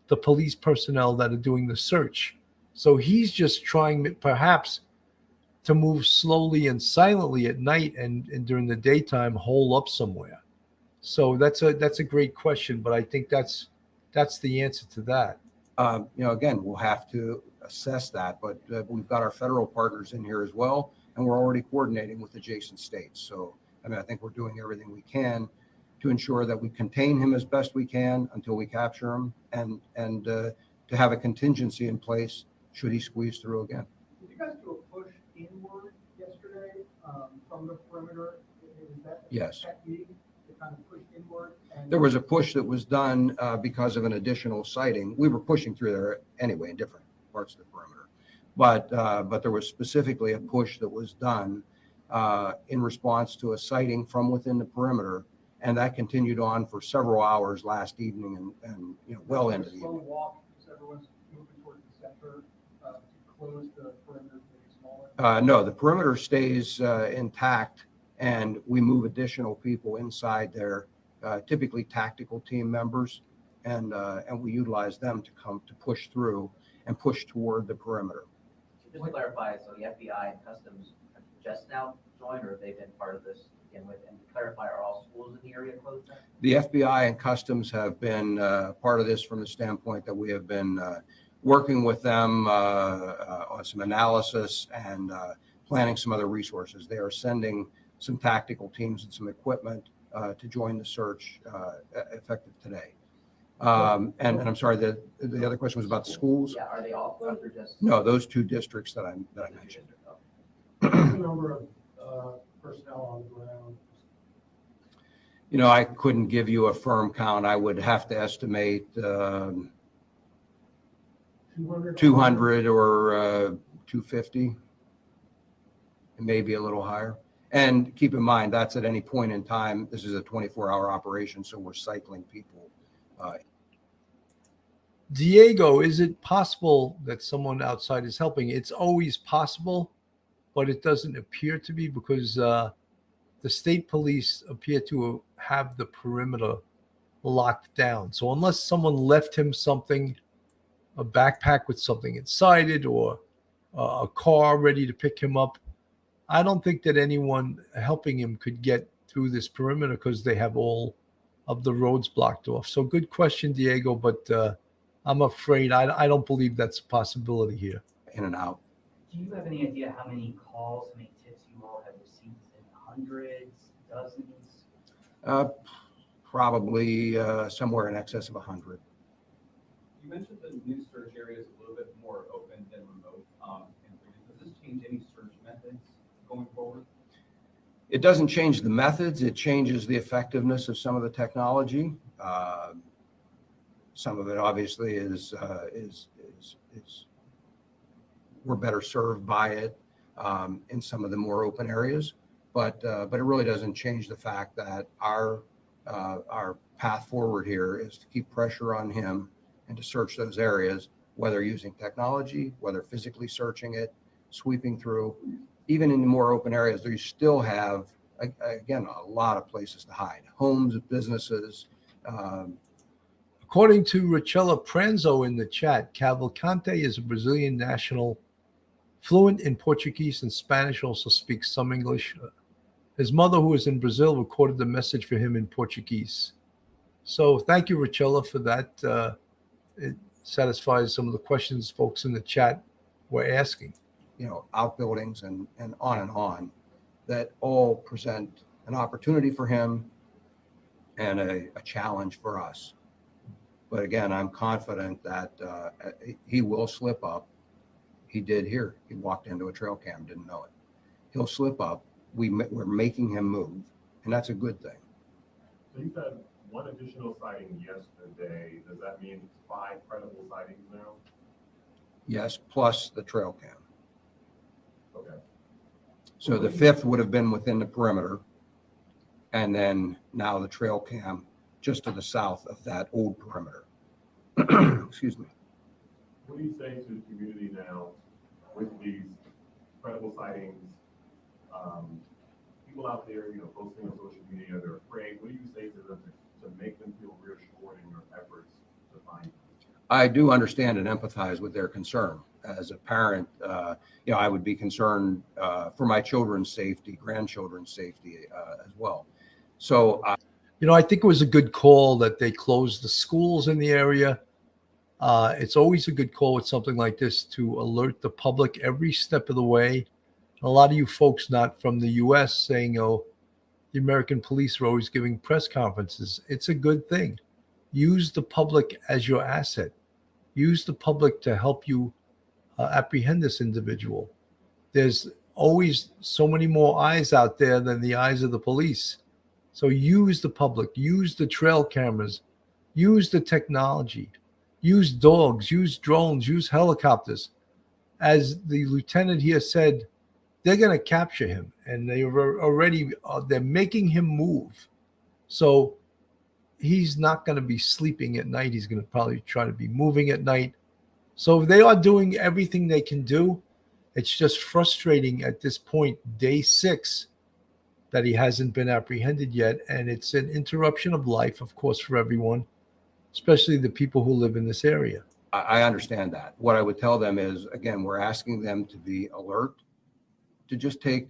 the police personnel that are doing the search. So he's just trying perhaps to move slowly and silently at night and during the daytime hole up somewhere. So that's a great question, but I think that's the answer to that. Again, we'll have to assess that, but we've got our federal partners in here as well, and we're already coordinating with adjacent states. So, I think we're doing everything we can to ensure that we contain him as best we can until we capture him, and to have a contingency in place should he squeeze through again. Did you guys do a push inward yesterday from the perimeter? Is that Yes. technique to kind of push inward? And There was a push that was done because of an additional sighting. We were pushing through there anyway in different parts of the perimeter, but there was specifically a push that was done in response to a sighting from within the perimeter, and that continued on for several hours last evening and well into the slow evening. walk, because everyone's moving towards the center to close the perimeter to make it smaller. No, the perimeter stays intact, and we move additional people inside there, typically tactical team members, and we utilize them to come to push through and push toward the perimeter. Just to clarify, so the FBI and Customs have just now joined, or have they been part of this to begin with? And to clarify, are all schools in the area closed now? The FBI and Customs have been part of this from the standpoint that we have been working with them on some analysis and planning some other resources. They are sending some tactical teams and some equipment to join the search effective today. And I'm sorry, the other question was about the schools. Yeah, are they all closed or just? No, those two districts that I mentioned. What's the number of personnel on the ground? I couldn't give you a firm count. I would have to estimate 200 or 250, maybe a little higher. And keep in mind, that's at any point in time. This is a 24-hour operation, so we're cycling people. Diego, is it possible that someone outside is helping? It's always possible, but it doesn't appear to be because the state police appear to have the perimeter locked down. So unless someone left him something, a backpack with something inside it, or a car ready to pick him up, I don't think that anyone helping him could get through this perimeter because they have all of the roads blocked off. So good question, Diego, but I'm afraid I don't believe that's a possibility here. In and out. Do you have any idea how many calls, how many tips you all have received? In hundreds, dozens? Probably somewhere in excess of 100. You mentioned the new search area is a little bit more open than remote. Does this change any search methods going forward? It doesn't change the methods. It changes the effectiveness of some of the technology. Some of it obviously is we're better served by it in some of the more open areas, but it really doesn't change the fact that our path forward here is to keep pressure on him and to search those areas, whether using technology, whether physically searching it, sweeping through. Even in the more open areas, you still have, again, a lot of places to hide. Homes, businesses. According to Richella Pranzo in the chat, Cavalcante is a Brazilian national, fluent in Portuguese and Spanish, also speaks some English. His mother, who is in Brazil, recorded the message for him in Portuguese. So thank you, Richella, for that. It satisfies some of the questions folks in the chat were asking. Outbuildings and on, that all present an opportunity for him and a challenge for us. But again, I'm confident that he will slip up. He did here. He walked into a trail cam, didn't know it. He'll slip up. We're making him move, and that's a good thing. So you said one additional sighting yesterday. Does that mean 5 credible sightings now? Yes, plus the trail cam. Okay. So the 5th would have been within the perimeter, and then now the trail cam just to the south of that old perimeter. Excuse me. What do you say to the community now with these credible sightings? People out there, posting on social media, they're afraid. What do you say to them to make them feel reassured in your efforts to find them? I do understand and empathize with their concern. As a parent, I would be concerned for my children's safety, grandchildren's safety as well. So, I think it was a good call that they closed the schools in the area. It's always a good call with something like this to alert the public every step of the way. A lot of you folks not from the U.S. saying, the American police are always giving press conferences. It's a good thing. Use the public as your asset. Use the public to help you apprehend this individual. There's always so many more eyes out there than the eyes of the police. So use the public, use the trail cameras, use the technology, use dogs, use drones, use helicopters. As the lieutenant here said, they're going to capture him, and they're making him move. So he's not going to be sleeping at night. He's going to probably try to be moving at night. So they are doing everything they can do. It's just frustrating at this point, day 6, that he hasn't been apprehended yet. And it's an interruption of life, of course, for everyone, especially the people who live in this area. I understand that. What I would tell them is, again, we're asking them to be alert, to just take,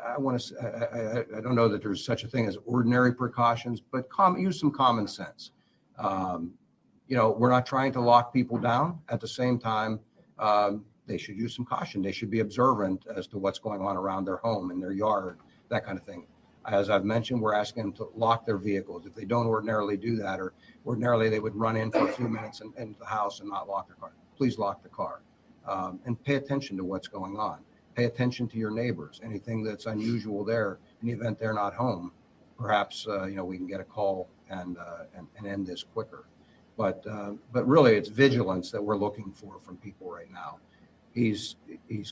I don't know that there's such a thing as ordinary precautions, but use some common sense. We're not trying to lock people down. At the same time, they should use some caution. They should be observant as to what's going on around their home, in their yard, that kind of thing. As I've mentioned, we're asking them to lock their vehicles. If they don't ordinarily do that, or ordinarily they would run in for a few minutes into the house and not lock their car, please lock the car. And pay attention to what's going on. Pay attention to your neighbors. Anything that's unusual there, in the event they're not home, perhaps we can get a call and end this quicker. But really, it's vigilance that we're looking for from people right now. He's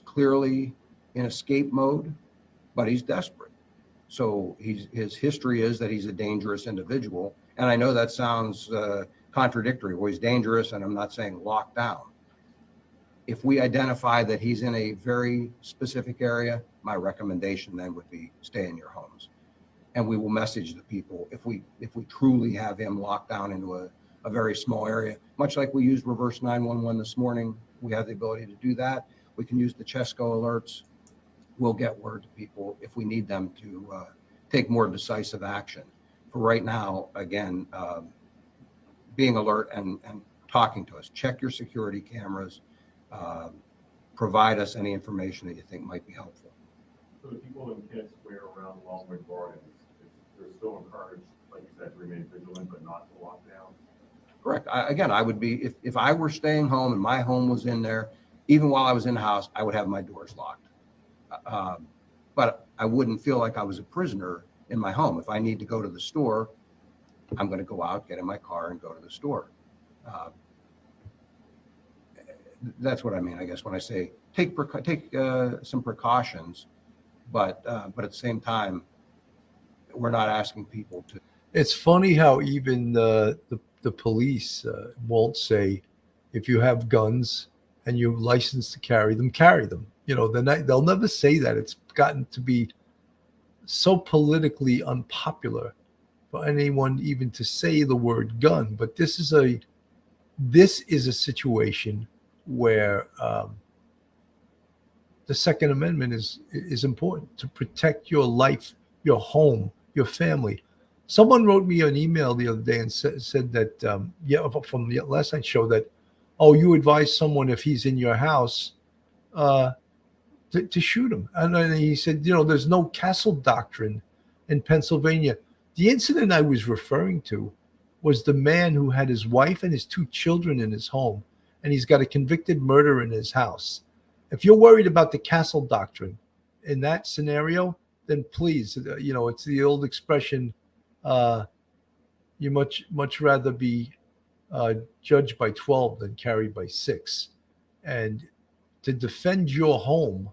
clearly in escape mode, but he's desperate. So his history is that he's a dangerous individual. And I know that sounds contradictory. Well, he's dangerous, and I'm not saying locked down. If we identify that he's in a very specific area, my recommendation then would be stay in your homes. And we will message the people if we truly have him locked down into a very small area, much like we used reverse 911 this morning. We have the ability to do that. We can use the Chesco alerts. We'll get word to people if we need them to take more decisive action. For right now, again, being alert and talking to us. Check your security cameras. Provide us any information that you think might be helpful. So the people in Kent Square around Longwood Gardens, they're still encouraged, like you said, to remain vigilant, but not to lock down? Correct. I would be, if I were staying home and my home was in there, even while I was in the house, I would have my doors locked. But I wouldn't feel like I was a prisoner in my home. If I need to go to the store, I'm going to go out, get in my car, and go to the store. That's what I mean, I guess, when I say take some precautions, but at the same time, we're not asking people to. It's funny how even the police won't say, if you have guns and you're licensed to carry them, carry them. You know, they'll never say that. It's gotten to be so politically unpopular for anyone even to say the word gun. But this is a situation where the Second Amendment is important to protect your life, your home, your family. Someone wrote me an email the other day and said that, from the last night's show, that, oh, you advise someone if he's in your house to shoot him. And then he said, you know, there's no castle doctrine in Pennsylvania. The incident I was referring to was the man who had his wife and his 2 children in his home, and he's got a convicted murderer in his house. If you're worried about the castle doctrine in that scenario, then please, you know, it's the old expression, you much rather be judged by 12 than carried by 6. And to defend your home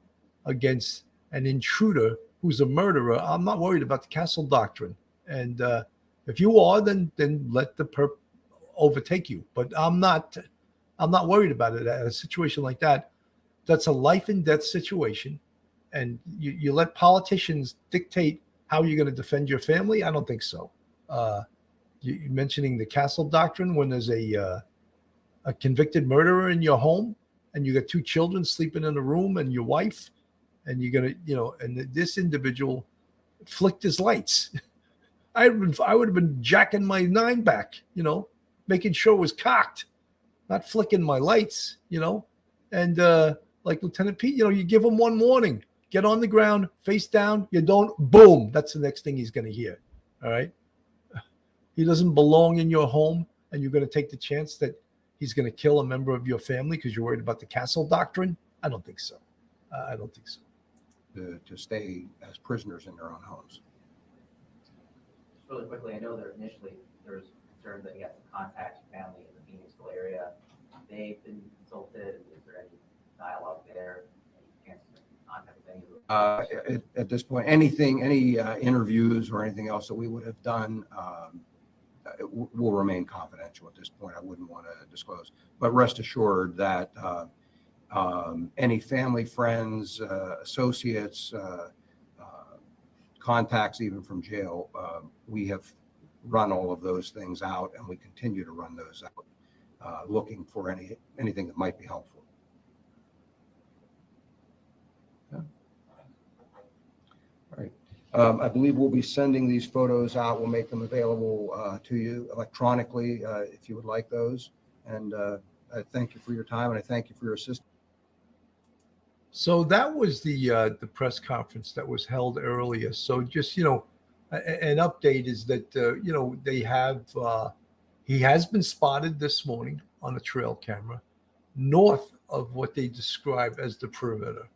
against an intruder who's a murderer, I'm not worried about the castle doctrine. And if you are, then let the perp overtake you. But I'm not worried about it. A situation like that, that's a life and death situation. And you let politicians dictate how you're going to defend your family? I don't think so. You mentioning the castle doctrine when there's a convicted murderer in your home and you got 2 children sleeping in a room and your wife, and you're going to, you know, and this individual flicked his lights. I would have been jacking my 9 back, you know, making sure it was cocked, not flicking my lights, you know. And like Lieutenant Pete, you know, you give him one warning, get on the ground, face down. You don't, boom, that's the next thing he's going to hear. All right. He doesn't belong in your home, and you're going to take the chance that he's going to kill a member of your family because you're worried about the castle doctrine? I don't think so. I don't think so. To stay as prisoners in their own homes. Just really quickly, I know that initially there was concern that he had to contact family in the Phoenixville area. They've been consulted. Is there any dialogue there? Any chance to contact with any of them? At this point, any interviews or anything else that we would have done will remain confidential at this point. I wouldn't want to disclose. But rest assured that any family, friends, associates, contacts even from jail, we have run all of those things out, and we continue to run those out, looking for anything that might be helpful. Yeah. All right. I believe we'll be sending these photos out. We'll make them available to you electronically if you would like those. And I thank you for your time, and I thank you for your assistance. So that was the press conference that was held earlier. So just, you know, an update is that, you know, they have, he has been spotted this morning on a trail camera north of what they describe as the perimeter.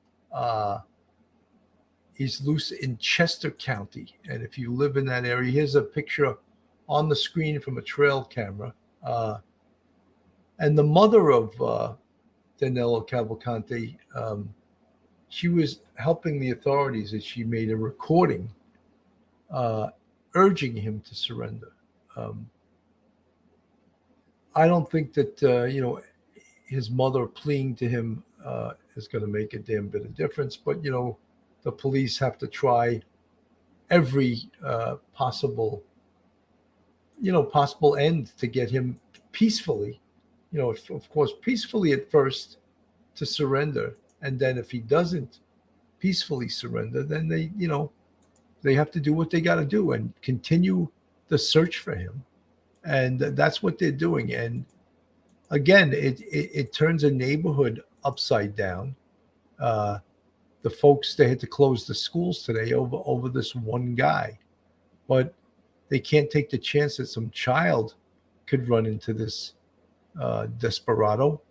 He's loose in Chester County. And if you live in that area, here's a picture on the screen from a trail camera. And the mother of Danelo Cavalcante, she was helping the authorities as she made a recording urging him to surrender. I don't think that, his mother pleading to him is going to make a damn bit of difference. But, the police have to try every possible end to get him peacefully, of course, peacefully at first to surrender. And then if he doesn't peacefully surrender, then they have to do what they got to do and continue the search for him. And that's what they're doing. And again, it turns a neighborhood upside down. The folks, they had to close the schools today over this one guy, but they can't take the chance that some child could run into this desperado,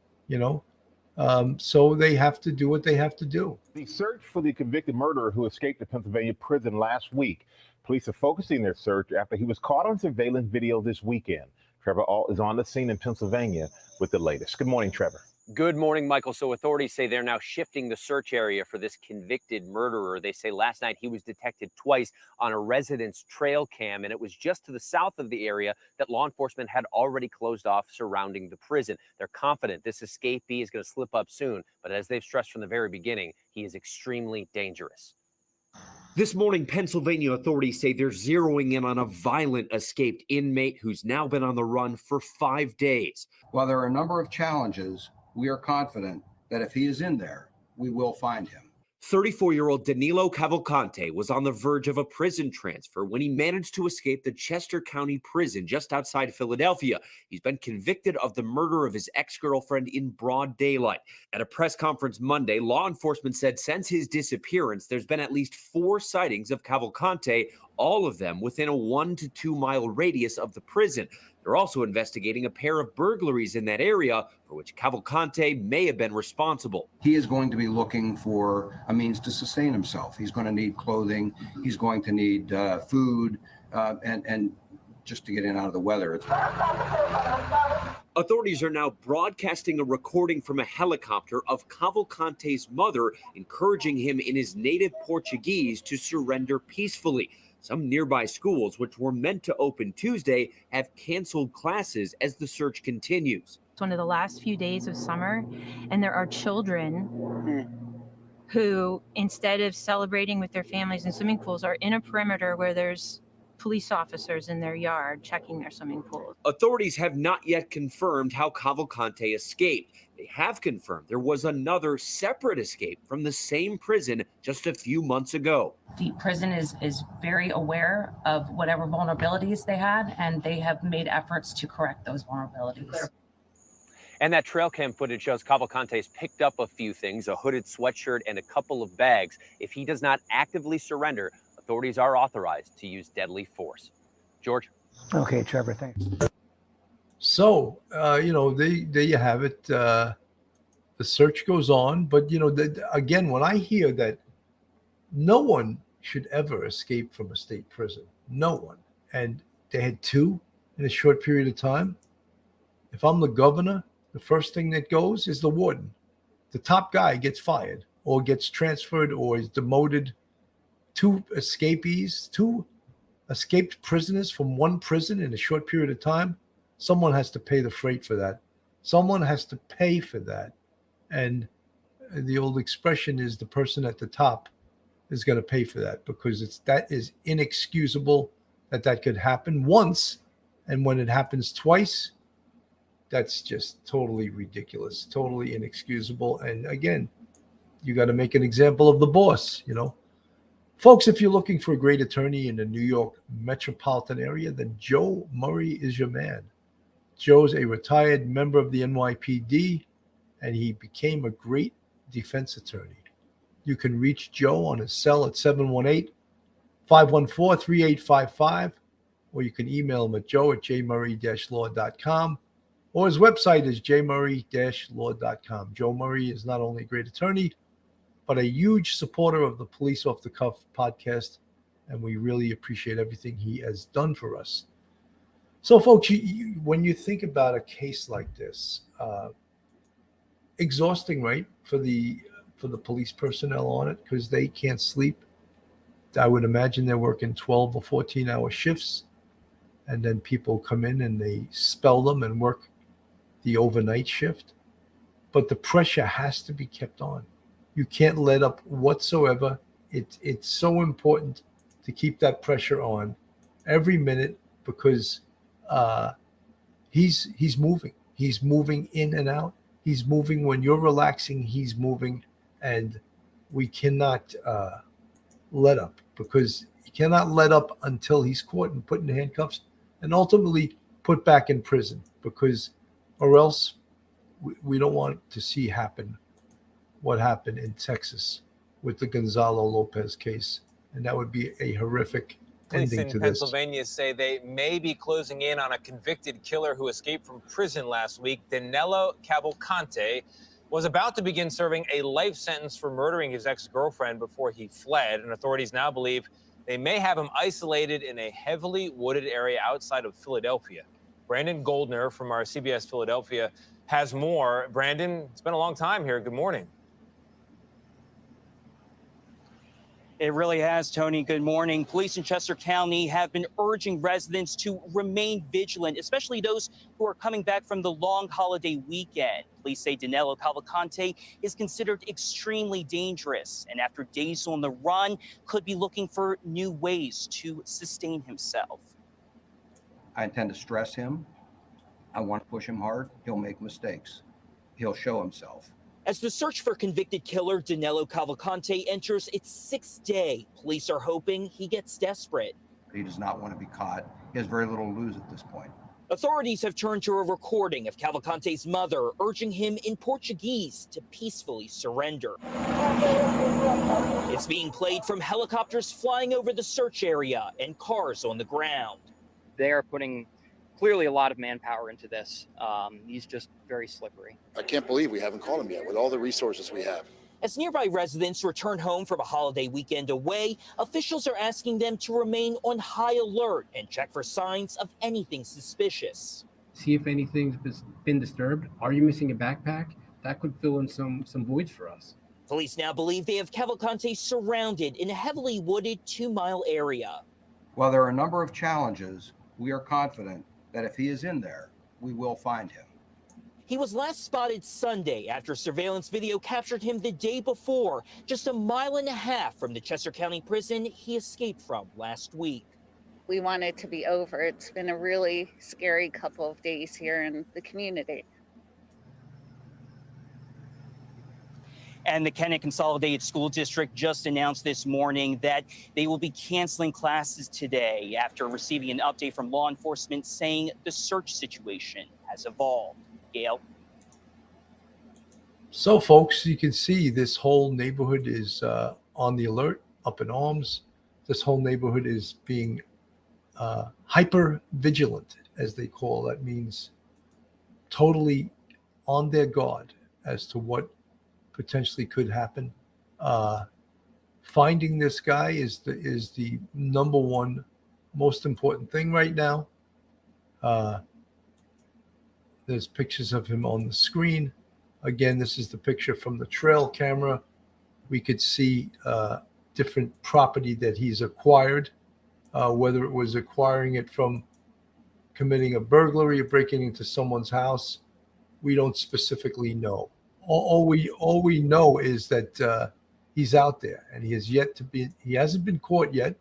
so they have to do what they have to do. The search for the convicted murderer who escaped the Pennsylvania prison last week. Police are focusing their search after he was caught on surveillance video this weekend. Trevor Ault is on the scene in Pennsylvania with the latest. Good morning, Trevor. Good morning, Michael. So authorities say they're now shifting the search area for this convicted murderer. They say last night he was detected twice on a residence trail cam, and it was just to the south of the area that law enforcement had already closed off surrounding the prison. They're confident this escapee is going to slip up soon, but as they've stressed from the very beginning, he is extremely dangerous. This morning, Pennsylvania authorities say they're zeroing in on a violent escaped inmate who's now been on the run for 5 days. While there are a number of challenges, we are confident that if he is in there, we will find him. 34-year-old Danelo Cavalcante was on the verge of a prison transfer when he managed to escape the Chester County Prison just outside Philadelphia. He's been convicted of the murder of his ex-girlfriend in broad daylight. At a press conference Monday, law enforcement said since his disappearance, there's been at least 4 sightings of Cavalcante, all of them within a 1 to 2 mile radius of the prison. They're also investigating a pair of burglaries in that area for which Cavalcante may have been responsible. He is going to be looking for a means to sustain himself. He's going to need clothing. He's going to need food and just to get in out of the weather. Authorities are now broadcasting a recording from a helicopter of Cavalcante's mother encouraging him in his native Portuguese to surrender peacefully. Some nearby schools, which were meant to open Tuesday, have canceled classes as the search continues. It's one of the last few days of summer, and there are children who, instead of celebrating with their families in swimming pools, are in a perimeter where there's police officers in their yard checking their swimming pools. Authorities have not yet confirmed how Cavalcante escaped. They have confirmed there was another separate escape from the same prison just a few months ago. The prison is very aware of whatever vulnerabilities they had, and they have made efforts to correct those vulnerabilities. And that trail cam footage shows Cavalcante's picked up a few things, a hooded sweatshirt and a couple of bags. If he does not actively surrender, authorities are authorized to use deadly force. George? Okay, Trevor, thanks. So, there you have it. The search goes on. But, again, when I hear that no one should ever escape from a state prison, no one, and they had 2 in a short period of time, if I'm the governor, the first thing that goes is the warden. The top guy gets fired or gets transferred or is demoted. 2 escapees, 2 escaped prisoners from one prison in a short period of time. Someone has to pay the freight for that. Someone has to pay for that. And the old expression is the person at the top is going to pay for that, because that is inexcusable that could happen once. And when it happens twice, that's just totally ridiculous, totally inexcusable. And again, you got to make an example of the boss, Folks, if you're looking for a great attorney in the New York metropolitan area, then Joe Murray is your man. Joe's a retired member of the NYPD, and he became a great defense attorney. You can reach Joe on his cell at 718-514-3855, or you can email him at joe@jmurray-law.com, or his website is jmurray-law.com. Joe Murray is not only a great attorney, but a huge supporter of the Police Off the Cuff podcast, and we really appreciate everything he has done for us. So, folks, when you think about a case like this, exhausting, right, for the for the police personnel on it because they can't sleep. I would imagine they're working 12 or 14-hour shifts, and then people come in and they spell them and work the overnight shift. But the pressure has to be kept on. You can't let up whatsoever. It's so important to keep that pressure on every minute because he's moving. He's moving in and out. He's moving when you're relaxing. He's moving, and we cannot let up, because you cannot let up until he's caught and put in handcuffs and ultimately put back in prison, because or else we don't want to see happen what happened in Texas with the Gonzalo Lopez case, and that would be a horrific Police ending in to this. Pennsylvania say they may be closing in on a convicted killer who escaped from prison last week. Danelo Cavalcante was about to begin serving a life sentence for murdering his ex-girlfriend before he fled, and authorities now believe they may have him isolated in a heavily wooded area outside of Philadelphia. Brandon Goldner from our CBS Philadelphia has more. Brandon, it's been a long time here. Good morning. It really has, Tony. Good morning. Police in Chester County have been urging residents to remain vigilant, especially those who are coming back from the long holiday weekend. Police say Danelo Cavalcante is considered extremely dangerous, and after days on the run, could be looking for new ways to sustain himself. I intend to stress him. I want to push him hard. He'll make mistakes. He'll show himself. As the search for convicted killer Danelo Cavalcante enters its 6th day, police are hoping he gets desperate. He does not want to be caught. He has very little to lose at this point. Authorities have turned to a recording of Cavalcante's mother urging him in Portuguese to peacefully surrender. It's being played from helicopters flying over the search area and cars on the ground. They are putting clearly a lot of manpower into this. He's just very slippery. I can't believe we haven't caught him yet with all the resources we have. As nearby residents return home from a holiday weekend away, officials are asking them to remain on high alert and check for signs of anything suspicious. See if anything's been disturbed. Are you missing a backpack? That could fill in some voids for us. Police now believe they have Cavalcante surrounded in a heavily wooded 2-mile area. While there are a number of challenges, we are confident that if he is in there, we will find him. He was last spotted Sunday after surveillance video captured him the day before, just a mile and a half from the Chester County prison he escaped from last week. We want it to be over. It's been a really scary couple of days here in the community. And the Kennett Consolidated School District just announced this morning that they will be canceling classes today after receiving an update from law enforcement saying the search situation has evolved. Gail? So, folks, you can see this whole neighborhood is on the alert, up in arms. This whole neighborhood is being hyper vigilant, as they call. That means totally on their guard as to what potentially could happen. Finding this guy is the number one most important thing right now. There's pictures of him on the screen. Again, this is the picture from the trail camera. We could see different property that he's acquired, whether it was acquiring it from committing a burglary or breaking into someone's house. We don't specifically know. All we know is that he's out there, and he hasn't been caught yet,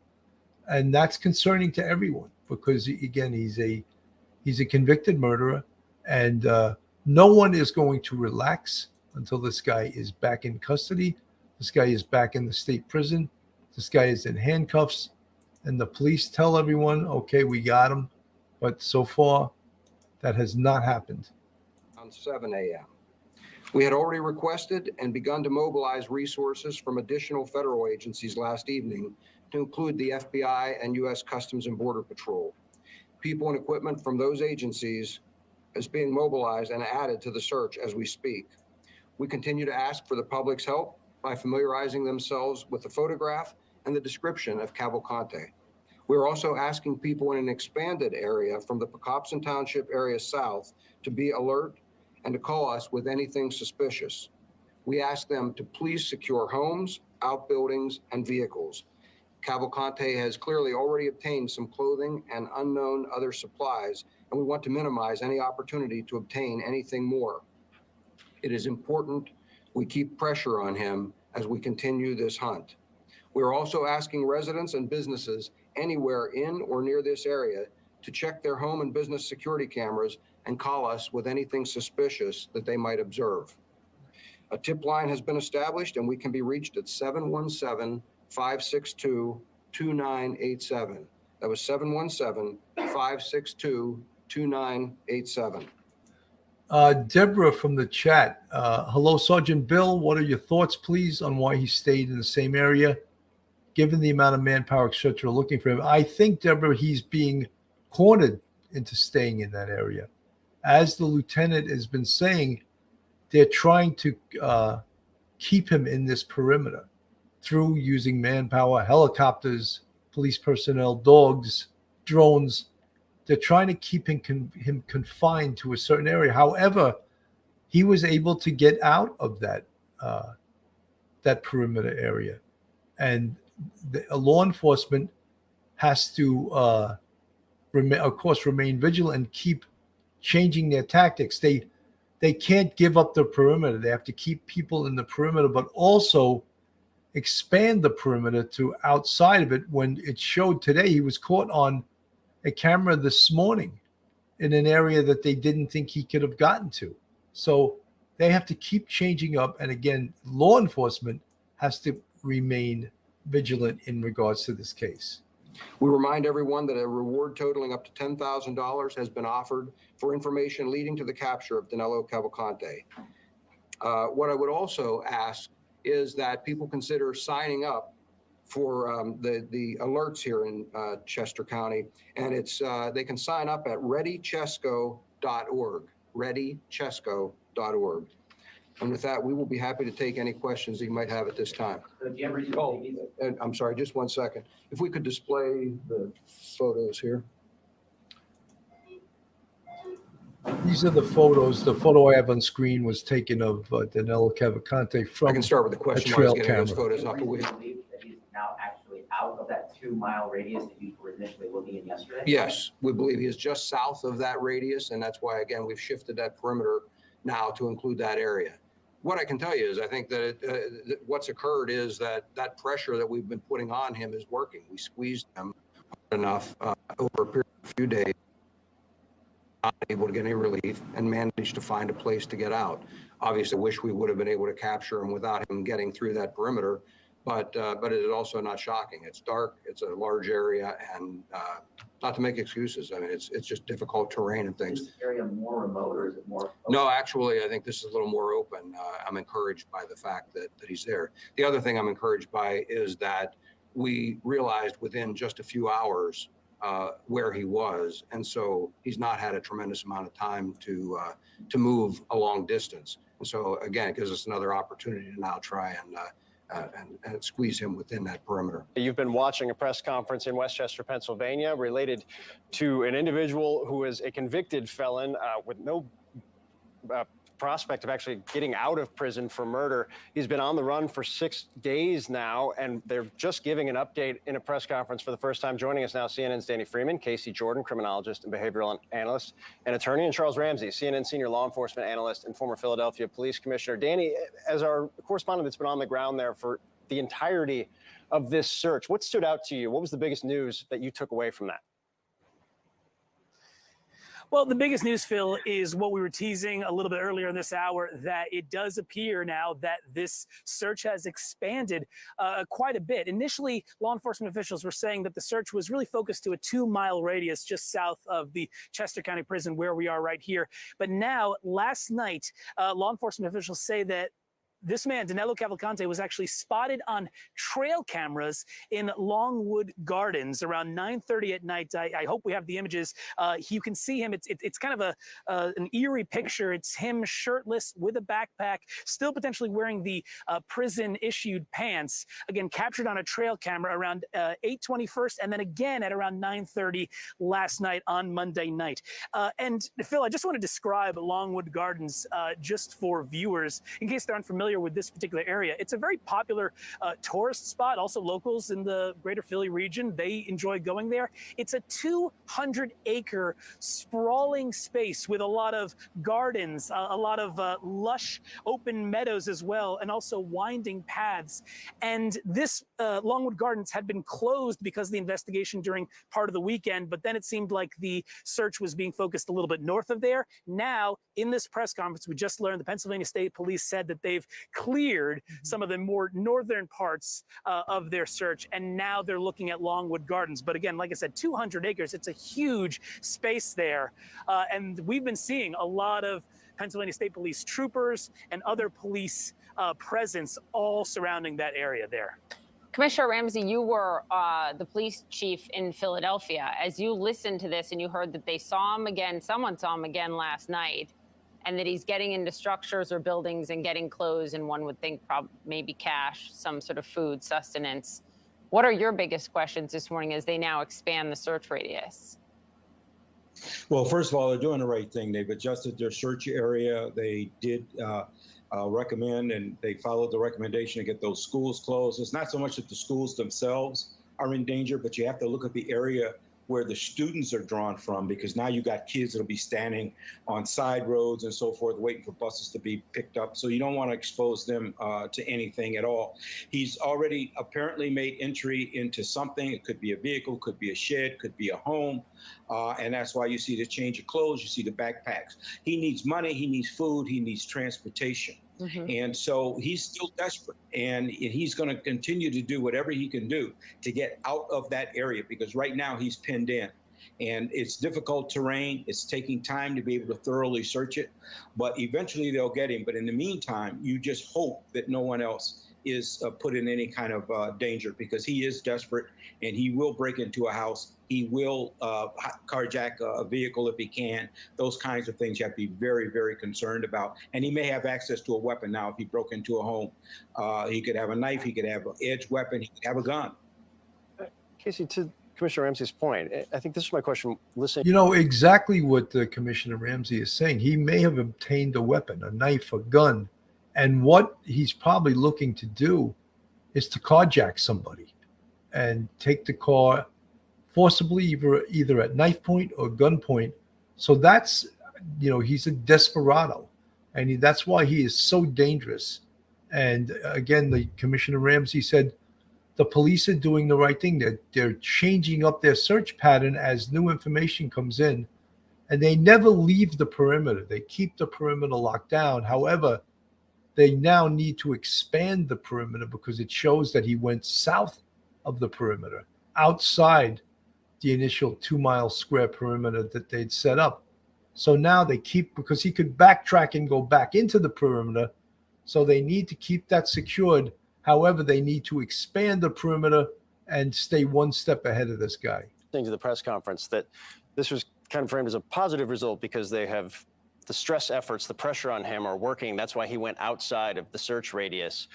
and that's concerning to everyone because again he's a convicted murderer, and no one is going to relax until this guy is back in custody. This guy is back in the state prison. This guy is in handcuffs, and the police tell everyone, okay, we got him, but so far that has not happened. On 7 a.m. We had already requested and begun to mobilize resources from additional federal agencies last evening to include the FBI and U.S. Customs and Border Patrol. People and equipment from those agencies is being mobilized and added to the search as we speak. We continue to ask for the public's help by familiarizing themselves with the photograph and the description of Cavalcante. We're also asking people in an expanded area from the Pocopson Township area south to be alert and to call us with anything suspicious. We ask them to please secure homes, outbuildings, and vehicles. Cavalcante has clearly already obtained some clothing and unknown other supplies, and we want to minimize any opportunity to obtain anything more. It is important we keep pressure on him as we continue this hunt. We're also asking residents and businesses anywhere in or near this area to check their home and business security cameras and call us with anything suspicious that they might observe. A tip line has been established and we can be reached at 717-562-2987. That was 717-562-2987. Deborah from the chat. Hello, Sergeant Bill. What are your thoughts, please, on why he stayed in the same area, given the amount of manpower, etc., looking for him? I think, Deborah, he's being cornered into staying in that area. As the lieutenant has been saying, they're trying to keep him in this perimeter through using manpower, helicopters, police personnel, dogs, drones. They're trying to keep him confined to a certain area. However, he was able to get out of that perimeter area, and law enforcement has to, remain vigilant and keep changing their tactics. They can't give up the perimeter. They have to keep people in the perimeter, but also expand the perimeter to outside of it. When it showed today, he was caught on a camera this morning in an area that they didn't think he could have gotten to. So they have to keep changing up. And again, law enforcement has to remain vigilant in regards to this case. We remind everyone that a reward totaling up to $10,000 has been offered for information leading to the capture of Danelo Cavalcante. What I would also ask is that people consider signing up for the alerts here in Chester County, and it's they can sign up at readychesco.org, readychesco.org. And with that, we will be happy to take any questions that you might have at this time. Oh, and I'm sorry, just 1 second. If we could display the photos here. These are the photos. The photo I have on screen was taken of Danelo Cavalcante from I can start with the question a while I was trail getting camera. those photos up. Believe that he's now actually out of that 2-mile radius that you were initially looking at yesterday? Yes, we believe he is just south of that radius, and that's why, again, we've shifted that perimeter now to include that area. What I can tell you is I think that what's occurred is that pressure that we've been putting on him is working. We squeezed him hard enough over a period of a few days, not able to get any relief, and managed to find a place to get out. Obviously, I wish we would have been able to capture him without him getting through that perimeter, but it is also not shocking. It's dark, it's a large area, and not to make excuses. I mean, it's just difficult terrain and things. Is this area more remote or is it more? No, actually, I think this is a little more open. I'm encouraged by the fact that he's there. The other thing I'm encouraged by is that we realized within just a few hours where he was, and so he's not had a tremendous amount of time to move a long distance. And so again, it gives us another opportunity to now try and squeeze him within that perimeter. You've been watching a press conference in Westchester, Pennsylvania, related to an individual who is a convicted felon with no prospect of actually getting out of prison for murder. He's been on the run for 6 days now, and they're just giving an update in a press conference for the first time. Joining us now, CNN's Danny Freeman, Casey Jordan, criminologist and behavioral analyst and attorney, and Charles Ramsey, CNN senior law enforcement analyst and former Philadelphia police commissioner. Danny, as our correspondent that's been on the ground there for the entirety of this search, what stood out to you? What was the biggest news that you took away from that? Well, the biggest news, Phil, is what we were teasing a little bit earlier in this hour, that it does appear now that this search has expanded quite a bit. Initially, law enforcement officials were saying that the search was really focused to a 2-mile radius just south of the Chester County Prison where we are right here. But now, last night, law enforcement officials say that this man, Danelo Cavalcante, was actually spotted on trail cameras in Longwood Gardens around 9:30 at night. I hope we have the images. You can see him. It's kind of an eerie picture. It's him shirtless with a backpack, still potentially wearing the prison-issued pants. Again, captured on a trail camera around 8:21, and then again at around 9:30 last night on Monday night. And Phil, I just want to describe Longwood Gardens just for viewers, in case they're unfamiliar familiar with this particular area, it's a very popular tourist spot. Also, locals in the greater Philly region, they enjoy going there. It's a 200-acre sprawling space with a lot of gardens, a lot of lush open meadows as well, and also winding paths. And this Longwood Gardens had been closed because of the investigation during part of the weekend, but then it seemed like the search was being focused a little bit north of there. Now, in this press conference, we just learned the Pennsylvania State Police said that they've cleared some of the more northern parts of their search, and now they're looking at Longwood Gardens. But again, like I said, 200 acres, it's a huge space there. And we've been seeing a lot of Pennsylvania State Police troopers and other police presence all surrounding that area there. Commissioner Ramsey, you were the police chief in Philadelphia. As you listened to this and you heard that they saw him again, someone saw him again last night, and that he's getting into structures or buildings and getting clothes, and one would think maybe cash, some sort of food, sustenance. What are your biggest questions this morning as they now expand the search radius? Well, first of all, they're doing the right thing. They've adjusted their search area. They did recommend, and they followed the recommendation to get those schools closed. It's not so much that the schools themselves are in danger, but you have to look at the area where the students are drawn from, because now you got kids that'll be standing on side roads and so forth, waiting for buses to be picked up. So you don't want to expose them to anything at all. He's already apparently made entry into something. It could be a vehicle, could be a shed, could be a home. And that's why you see the change of clothes, you see the backpacks. He needs money, he needs food, he needs transportation. And so he's still desperate, and he's going to continue to do whatever he can do to get out of that area, because right now he's pinned in, and it's difficult terrain. It's taking time to be able to thoroughly search it, but eventually they'll get him. But in the meantime, you just hope that no one else is put in any kind of danger, because he is desperate, and he will break into a house. He will carjack a vehicle if he can. Those kinds of things you have to be very, very concerned about. And he may have access to a weapon now if he broke into a home. He could have a knife, he could have an edged weapon, he could have a gun. Casey, to Commissioner Ramsey's point, I think this is my question. Listen, You know exactly what Commissioner Ramsey is saying. He may have obtained a weapon, a knife, a gun. And what he's probably looking to do is to carjack somebody and take the car forcibly, either at knife point or gunpoint. So that's, he's a desperado, and that's why he is so dangerous. And again, the Commissioner Ramsey said the police are doing the right thing. They're changing up their search pattern as new information comes in, and they never leave the perimeter. They keep the perimeter locked down. However, they now need to expand the perimeter because it shows that he went south of the perimeter, outside the initial 2-mile square perimeter that they'd set up. So now they keep, because he could backtrack and go back into the perimeter. So they need to keep that secured. However, they need to expand the perimeter and stay one step ahead of this guy. To the press conference that this was kind of framed as a positive result because they have the stress efforts, the pressure on him are working. That's why he went outside of the search radius.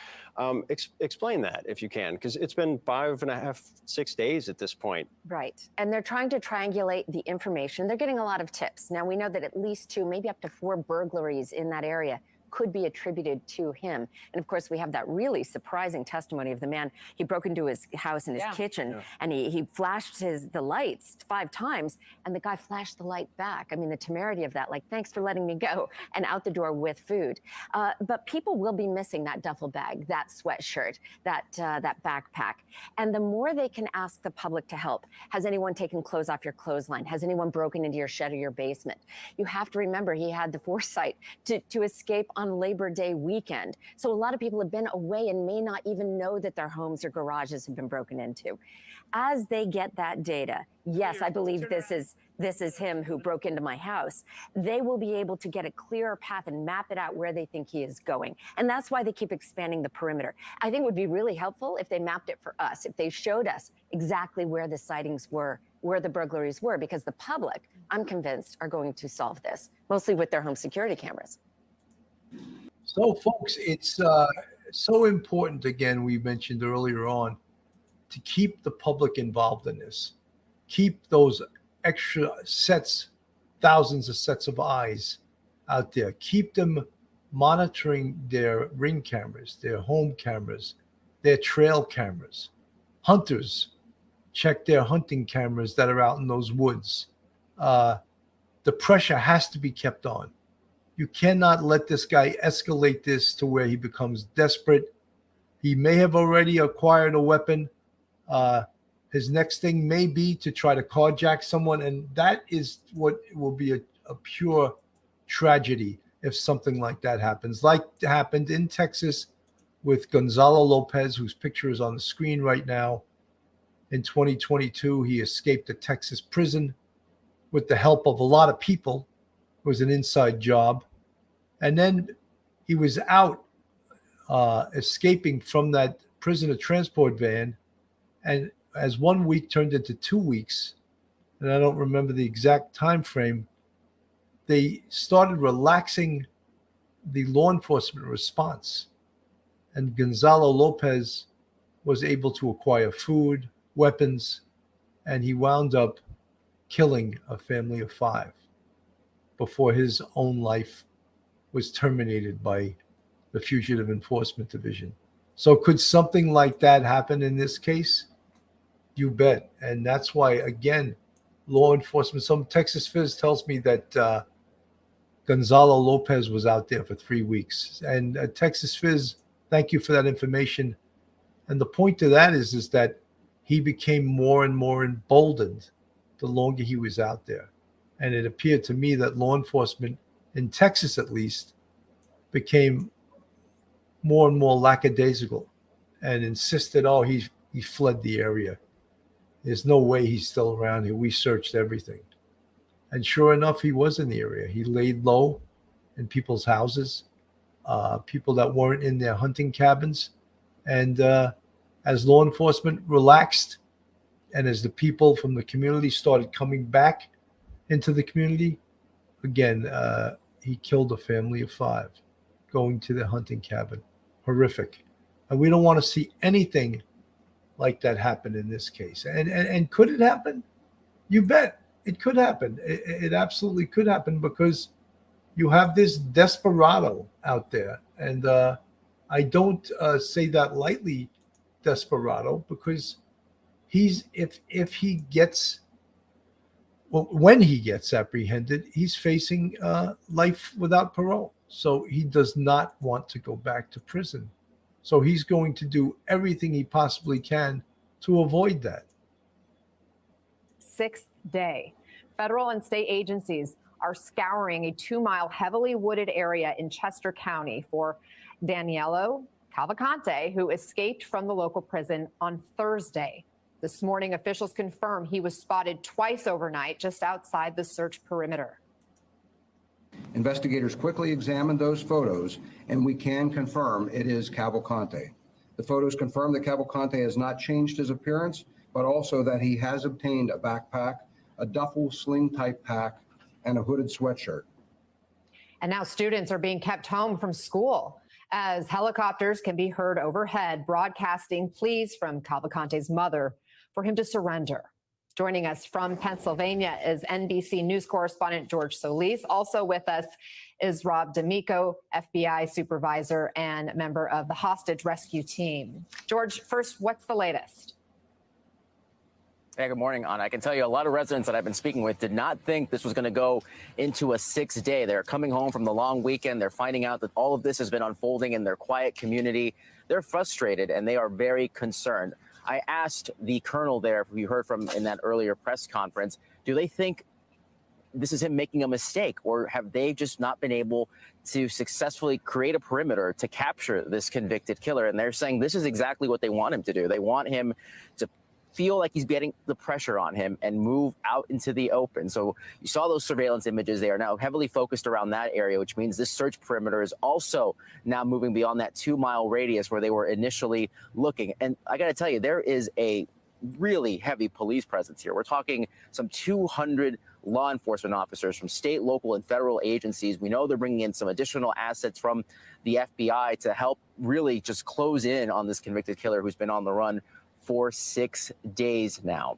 Explain that if you can, because it's been 5.5, 6 days at this point. Right. And they're trying to triangulate the information. They're getting a lot of tips. Now, we know that at least 2, maybe up to 4 burglaries in that area could be attributed to him. And of course, we have that really surprising testimony of the man. He broke into his house in his kitchen and he flashed the lights 5 times, and the guy flashed the light back. I mean, the temerity of that, like, thanks for letting me go, and out the door with food. But people will be missing that duffel bag, that sweatshirt, that backpack. And the more they can ask the public to help, has anyone taken clothes off your clothesline? Has anyone broken into your shed or your basement? You have to remember he had the foresight to escape on Labor Day weekend. So a lot of people have been away and may not even know that their homes or garages have been broken into. As they get that data, yes, I believe this is him who broke into my house. They will be able to get a clearer path and map it out where they think he is going. And that's why they keep expanding the perimeter. I think it would be really helpful if they mapped it for us, if they showed us exactly where the sightings were, where the burglaries were, because the public, I'm convinced, are going to solve this, mostly with their home security cameras. So, folks, it's so important, again, we mentioned earlier on, to keep the public involved in this. Keep those extra sets, thousands of sets of eyes out there. Keep them monitoring their ring cameras, their home cameras, their trail cameras. Hunters check their hunting cameras that are out in those woods. The pressure has to be kept on. You cannot let this guy escalate this to where he becomes desperate. He may have already acquired a weapon. His next thing may be to try to carjack someone, and that is what will be a pure tragedy if something like that happens, like happened in Texas with Gonzalo Lopez, whose picture is on the screen right now. In 2022, he escaped a Texas prison with the help of a lot of people. It was an inside job. And then he was out escaping from that prisoner transport van. And as 1 week turned into 2 weeks, and I don't remember the exact time frame, they started relaxing the law enforcement response. And Gonzalo Lopez was able to acquire food, weapons, and he wound up killing a family of 5 before his own life was terminated by the Fugitive Enforcement Division. So could something like that happen in this case? You bet. And that's why, again, law enforcement, some Texas Fizz tells me that Gonzalo Lopez was out there for 3 weeks. And Texas Fizz, thank you for that information. And the point to that is that he became more and more emboldened the longer he was out there. And it appeared to me that law enforcement, in Texas at least, became more and more lackadaisical and insisted, oh, he fled the area. There's no way he's still around here. We searched everything. And sure enough, he was in the area. He laid low in people's houses, people that weren't in their hunting cabins. And as law enforcement relaxed, and as the people from the community started coming back into the community, again, he killed a family of 5 going to the hunting cabin. Horrific. And we don't want to see anything like that happen in this case. And could it happen? You bet it could happen. It absolutely could happen, because you have this desperado out there. And I don't say that lightly, desperado, because if he gets, well, when he gets apprehended, he's facing life without parole. So he does not want to go back to prison. So he's going to do everything he possibly can to avoid that. 6th day. Federal and state agencies are scouring a 2-mile heavily wooded area in Chester County for Danelo Cavalcante, who escaped from the local prison on Thursday. This morning, officials confirm he was spotted twice overnight just outside the search perimeter. Investigators quickly examined those photos, and we can confirm it is Cavalcante. The photos confirm that Cavalcante has not changed his appearance, but also that he has obtained a backpack, a duffel sling-type pack, and a hooded sweatshirt. And now students are being kept home from school as helicopters can be heard overhead broadcasting pleas from Cavalcante's mother for him to surrender. Joining us from Pennsylvania is NBC News correspondent George Solis. Also with us is Rob D'Amico, FBI supervisor and member of the hostage rescue team. George, first, what's the latest? Hey, good morning, Anna. I can tell you a lot of residents that I've been speaking with did not think this was going to go into a 6th day. They're coming home from the long weekend. They're finding out that all of this has been unfolding in their quiet community. They're frustrated and they are very concerned. I asked the colonel there, who you heard from in that earlier press conference, do they think this is him making a mistake, or have they just not been able to successfully create a perimeter to capture this convicted killer? And they're saying this is exactly what they want him to do. They want him to feel like he's getting the pressure on him and move out into the open. So you saw those surveillance images. They are now heavily focused around that area, which means this search perimeter is also now moving beyond that 2-mile radius where they were initially looking. And I got to tell you, there is a really heavy police presence here. We're talking some 200 law enforcement officers from state, local, and federal agencies. We know they're bringing in some additional assets from the FBI to help really just close in on this convicted killer who's been on the run for 6 days now.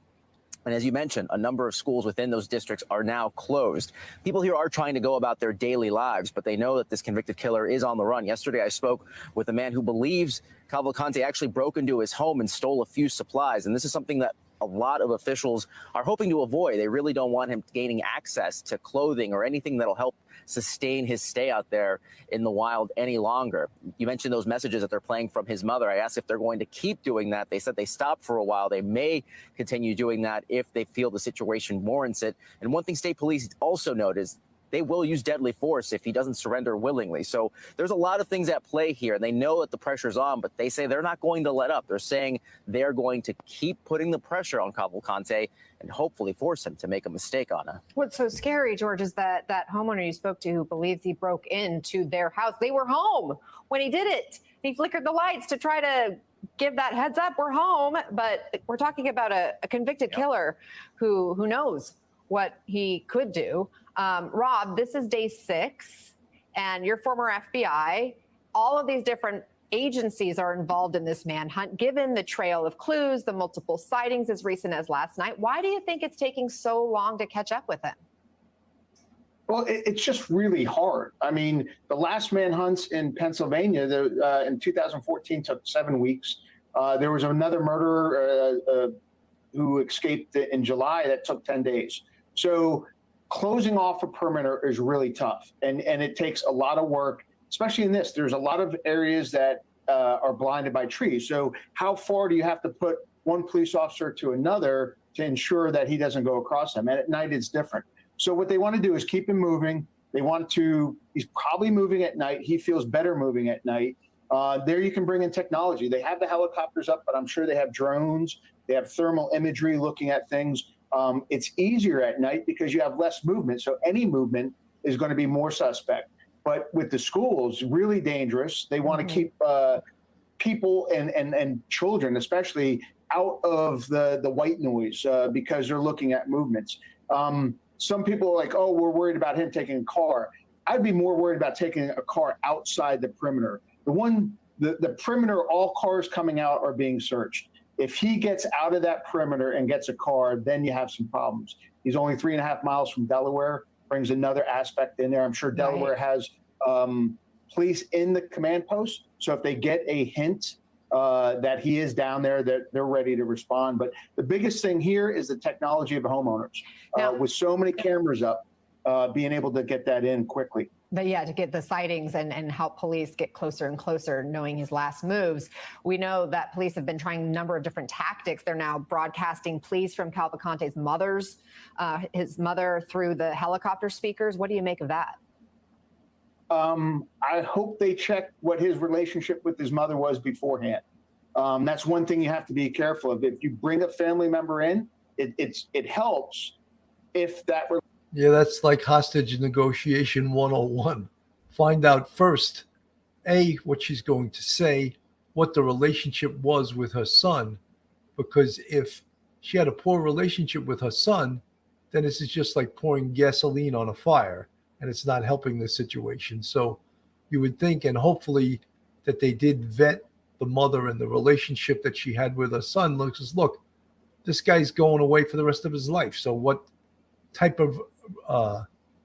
And as you mentioned, a number of schools within those districts are now closed. People here are trying to go about their daily lives, but they know that this convicted killer is on the run. Yesterday, I spoke with a man who believes Cavalcante actually broke into his home and stole a few supplies. And this is something that a lot of officials are hoping to avoid. They really don't want him gaining access to clothing or anything that'll help sustain his stay out there in the wild any longer. You mentioned those messages that they're playing from his mother. I asked if they're going to keep doing that. They said they stopped for a while. They may continue doing that if they feel the situation warrants it. And one thing state police also note is they will use deadly force if he doesn't surrender willingly. So there's a lot of things at play here. They know that the pressure's on, but they say they're not going to let up. They're saying they're going to keep putting the pressure on Cavalcante and hopefully force him to make a mistake on her. What's so scary, George, is that homeowner you spoke to who believes he broke into their house, they were home when he did it. He flickered the lights to try to give that heads up, we're home. But we're talking about a convicted killer who knows what he could do. Rob, this is day 6, and you're former FBI. All of these different agencies are involved in this manhunt, given the trail of clues, the multiple sightings as recent as last night. Why do you think it's taking so long to catch up with him? Well, it's just really hard. I mean, the last manhunts in Pennsylvania in 2014 took 7 weeks. There was another murderer who escaped in July that took 10 days. So closing off a perimeter is really tough, and it takes a lot of work, especially in this. There's a lot of areas that are blinded by trees. So how far do you have to put one police officer to another to ensure that he doesn't go across them? And at night it's different. So what they want to do is keep him moving. He's probably moving at night. He feels better moving at night. There you can bring in technology. They have the helicopters up, but I'm sure they have drones. They have thermal imagery looking at things. It's easier at night because you have less movement. So any movement is going to be more suspect. But with the schools, really dangerous. They want to keep people and children, especially, out of the white noise because they're looking at movements. Some people are like, oh, we're worried about him taking a car. I'd be more worried about taking a car outside the perimeter. The perimeter, all cars coming out are being searched. If he gets out of that perimeter and gets a car, then you have some problems. He's only 3.5 miles from Delaware, brings another aspect in there. I'm sure Delaware has police in the command post. So if they get a hint that he is down there, they're ready to respond. But the biggest thing here is the technology of homeowners. With so many cameras up, being able to get that in quickly. But yeah, to get the sightings and help police get closer and closer, knowing his last moves. We know that police have been trying a number of different tactics. They're now broadcasting pleas from Cavalcante's his mother through the helicopter speakers. What do you make of that? I hope they check what his relationship with his mother was beforehand. That's one thing you have to be careful of. If you bring a family member in, it helps if that. Yeah, that's like hostage negotiation 101. Find out first, A, what she's going to say, what the relationship was with her son, because if she had a poor relationship with her son, then this is just like pouring gasoline on a fire, and it's not helping the situation. So you would think, and hopefully, that they did vet the mother and the relationship that she had with her son. Look, this guy's going away for the rest of his life. So what type of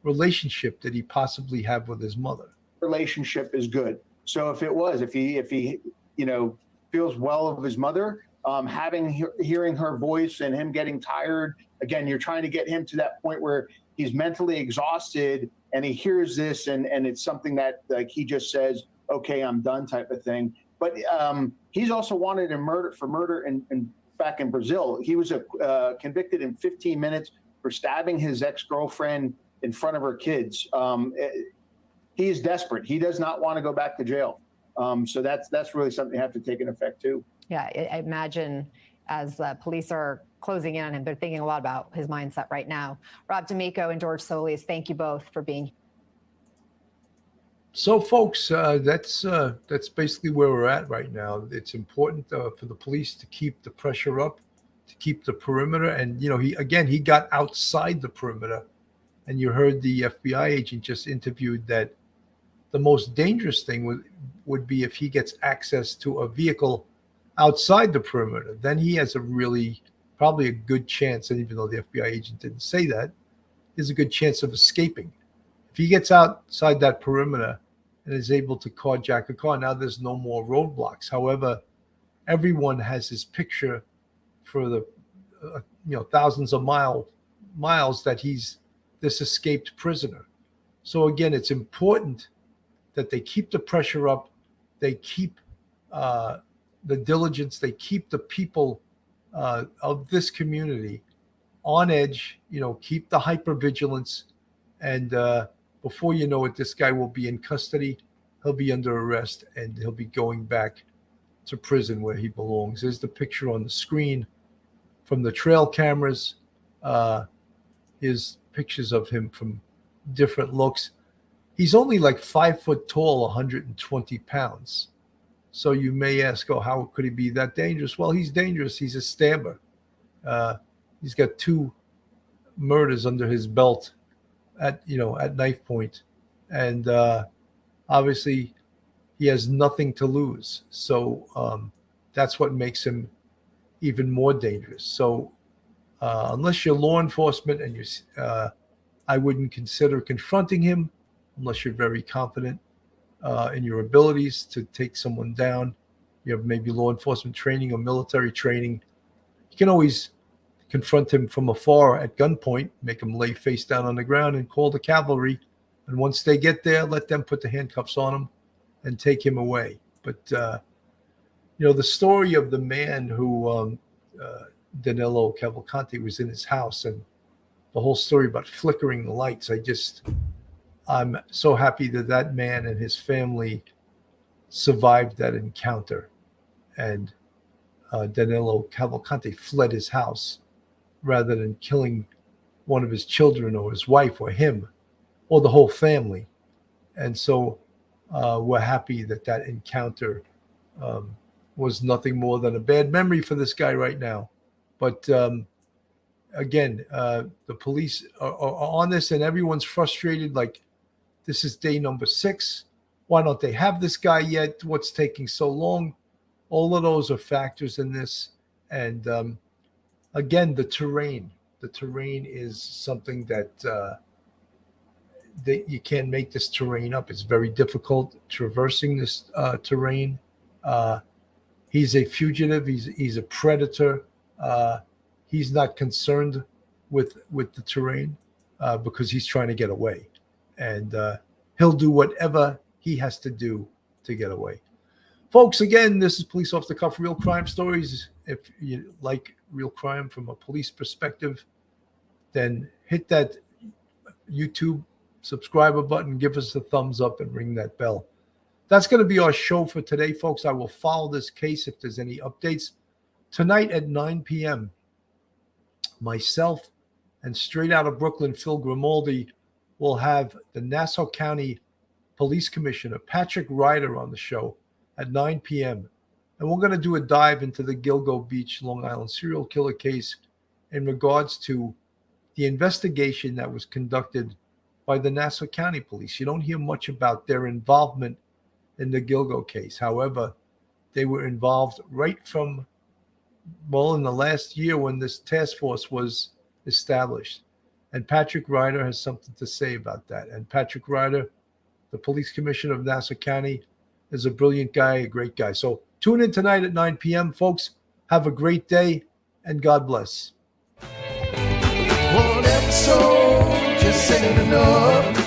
relationship did he possibly have with his mother? Relationship is good. So if he feels well of his mother, hearing her voice and him getting tired, again, you're trying to get him to that point where he's mentally exhausted and he hears this and it's something that like he just says, okay, I'm done type of thing. But he's also wanted for murder back in Brazil. He was convicted in 15 minutes for stabbing his ex-girlfriend in front of her kids. He is desperate. He does not want to go back to jail. So that's really something you have to take into effect too. Yeah, I imagine as police are closing in on him, they're thinking a lot about his mindset right now. Rob D'Amico and George Solis, thank you both for being here. So, folks, that's basically where we're at right now. It's important for the police to keep the pressure up, to keep the perimeter. And, he got outside the perimeter. And you heard the FBI agent just interviewed that the most dangerous thing would be if he gets access to a vehicle outside the perimeter. Then he has a really probably a good chance, and even though the FBI agent didn't say that, there's a good chance of escaping. If he gets outside that perimeter and is able to carjack a car, now there's no more roadblocks. However, everyone has his picture for the thousands of miles that he's this escaped prisoner. So again, it's important that they keep the pressure up, they keep the diligence, they keep the people of this community on edge, keep the hypervigilance, and before you know it, this guy will be in custody, he'll be under arrest, and he'll be going back to prison where he belongs. There's the picture on the screen from the trail cameras. Here's pictures of him from different looks. He's only like 5 foot tall, 120 pounds. So you may ask, oh, how could he be that dangerous? Well, he's dangerous. He's a stabber. He's got 2 murders under his belt at knife point. And obviously he has nothing to lose. So that's what makes him even more dangerous. So unless you're law enforcement and I wouldn't consider confronting him unless you're very confident in your abilities to take someone down. You have maybe law enforcement training or military training. You can always confront him from afar at gunpoint, make him lay face down on the ground and call the cavalry. And once they get there, let them put the handcuffs on him and take him away. But, the story of the man who, Danelo Cavalcante, was in his house, and the whole story about flickering the lights, I'm so happy that man and his family survived that encounter. And Danelo Cavalcante fled his house rather than killing one of his children or his wife or him or the whole family. And so we're happy that encounter was nothing more than a bad memory for this guy right now. But again, the police are on this, and everyone's frustrated. Like, this is day number 6. Why don't they have this guy yet? What's taking so long? All of those are factors in this. And again, the terrain is something that you can't make this terrain up. It's very difficult traversing this terrain. He's a fugitive. He's a predator. He's not concerned with the terrain because he's trying to get away. And he'll do whatever he has to do to get away. Folks, again, this is Police Off the Cuff Real Crime Stories. If you like real crime from a police perspective, then hit that YouTube subscriber button, give us a thumbs up, and ring that bell. That's going to be our show for today, folks. I will follow this case if there's any updates. Tonight at 9 p.m., myself and straight out of Brooklyn, Phil Grimaldi, will have the Nassau County Police Commissioner, Patrick Ryder, on the show at 9 p.m. And we're going to do a dive into the Gilgo Beach, Long Island serial killer case in regards to the investigation that was conducted by the Nassau County Police. You don't hear much about their involvement in the Gilgo case. However, they were involved right from, in the last year when this task force was established. And Patrick Ryder has something to say about that. And Patrick Ryder, the police commissioner of Nassau County, is a brilliant guy, a great guy. So tune in tonight at 9 p.m., folks. Have a great day, and God bless. One episode just ain't enough.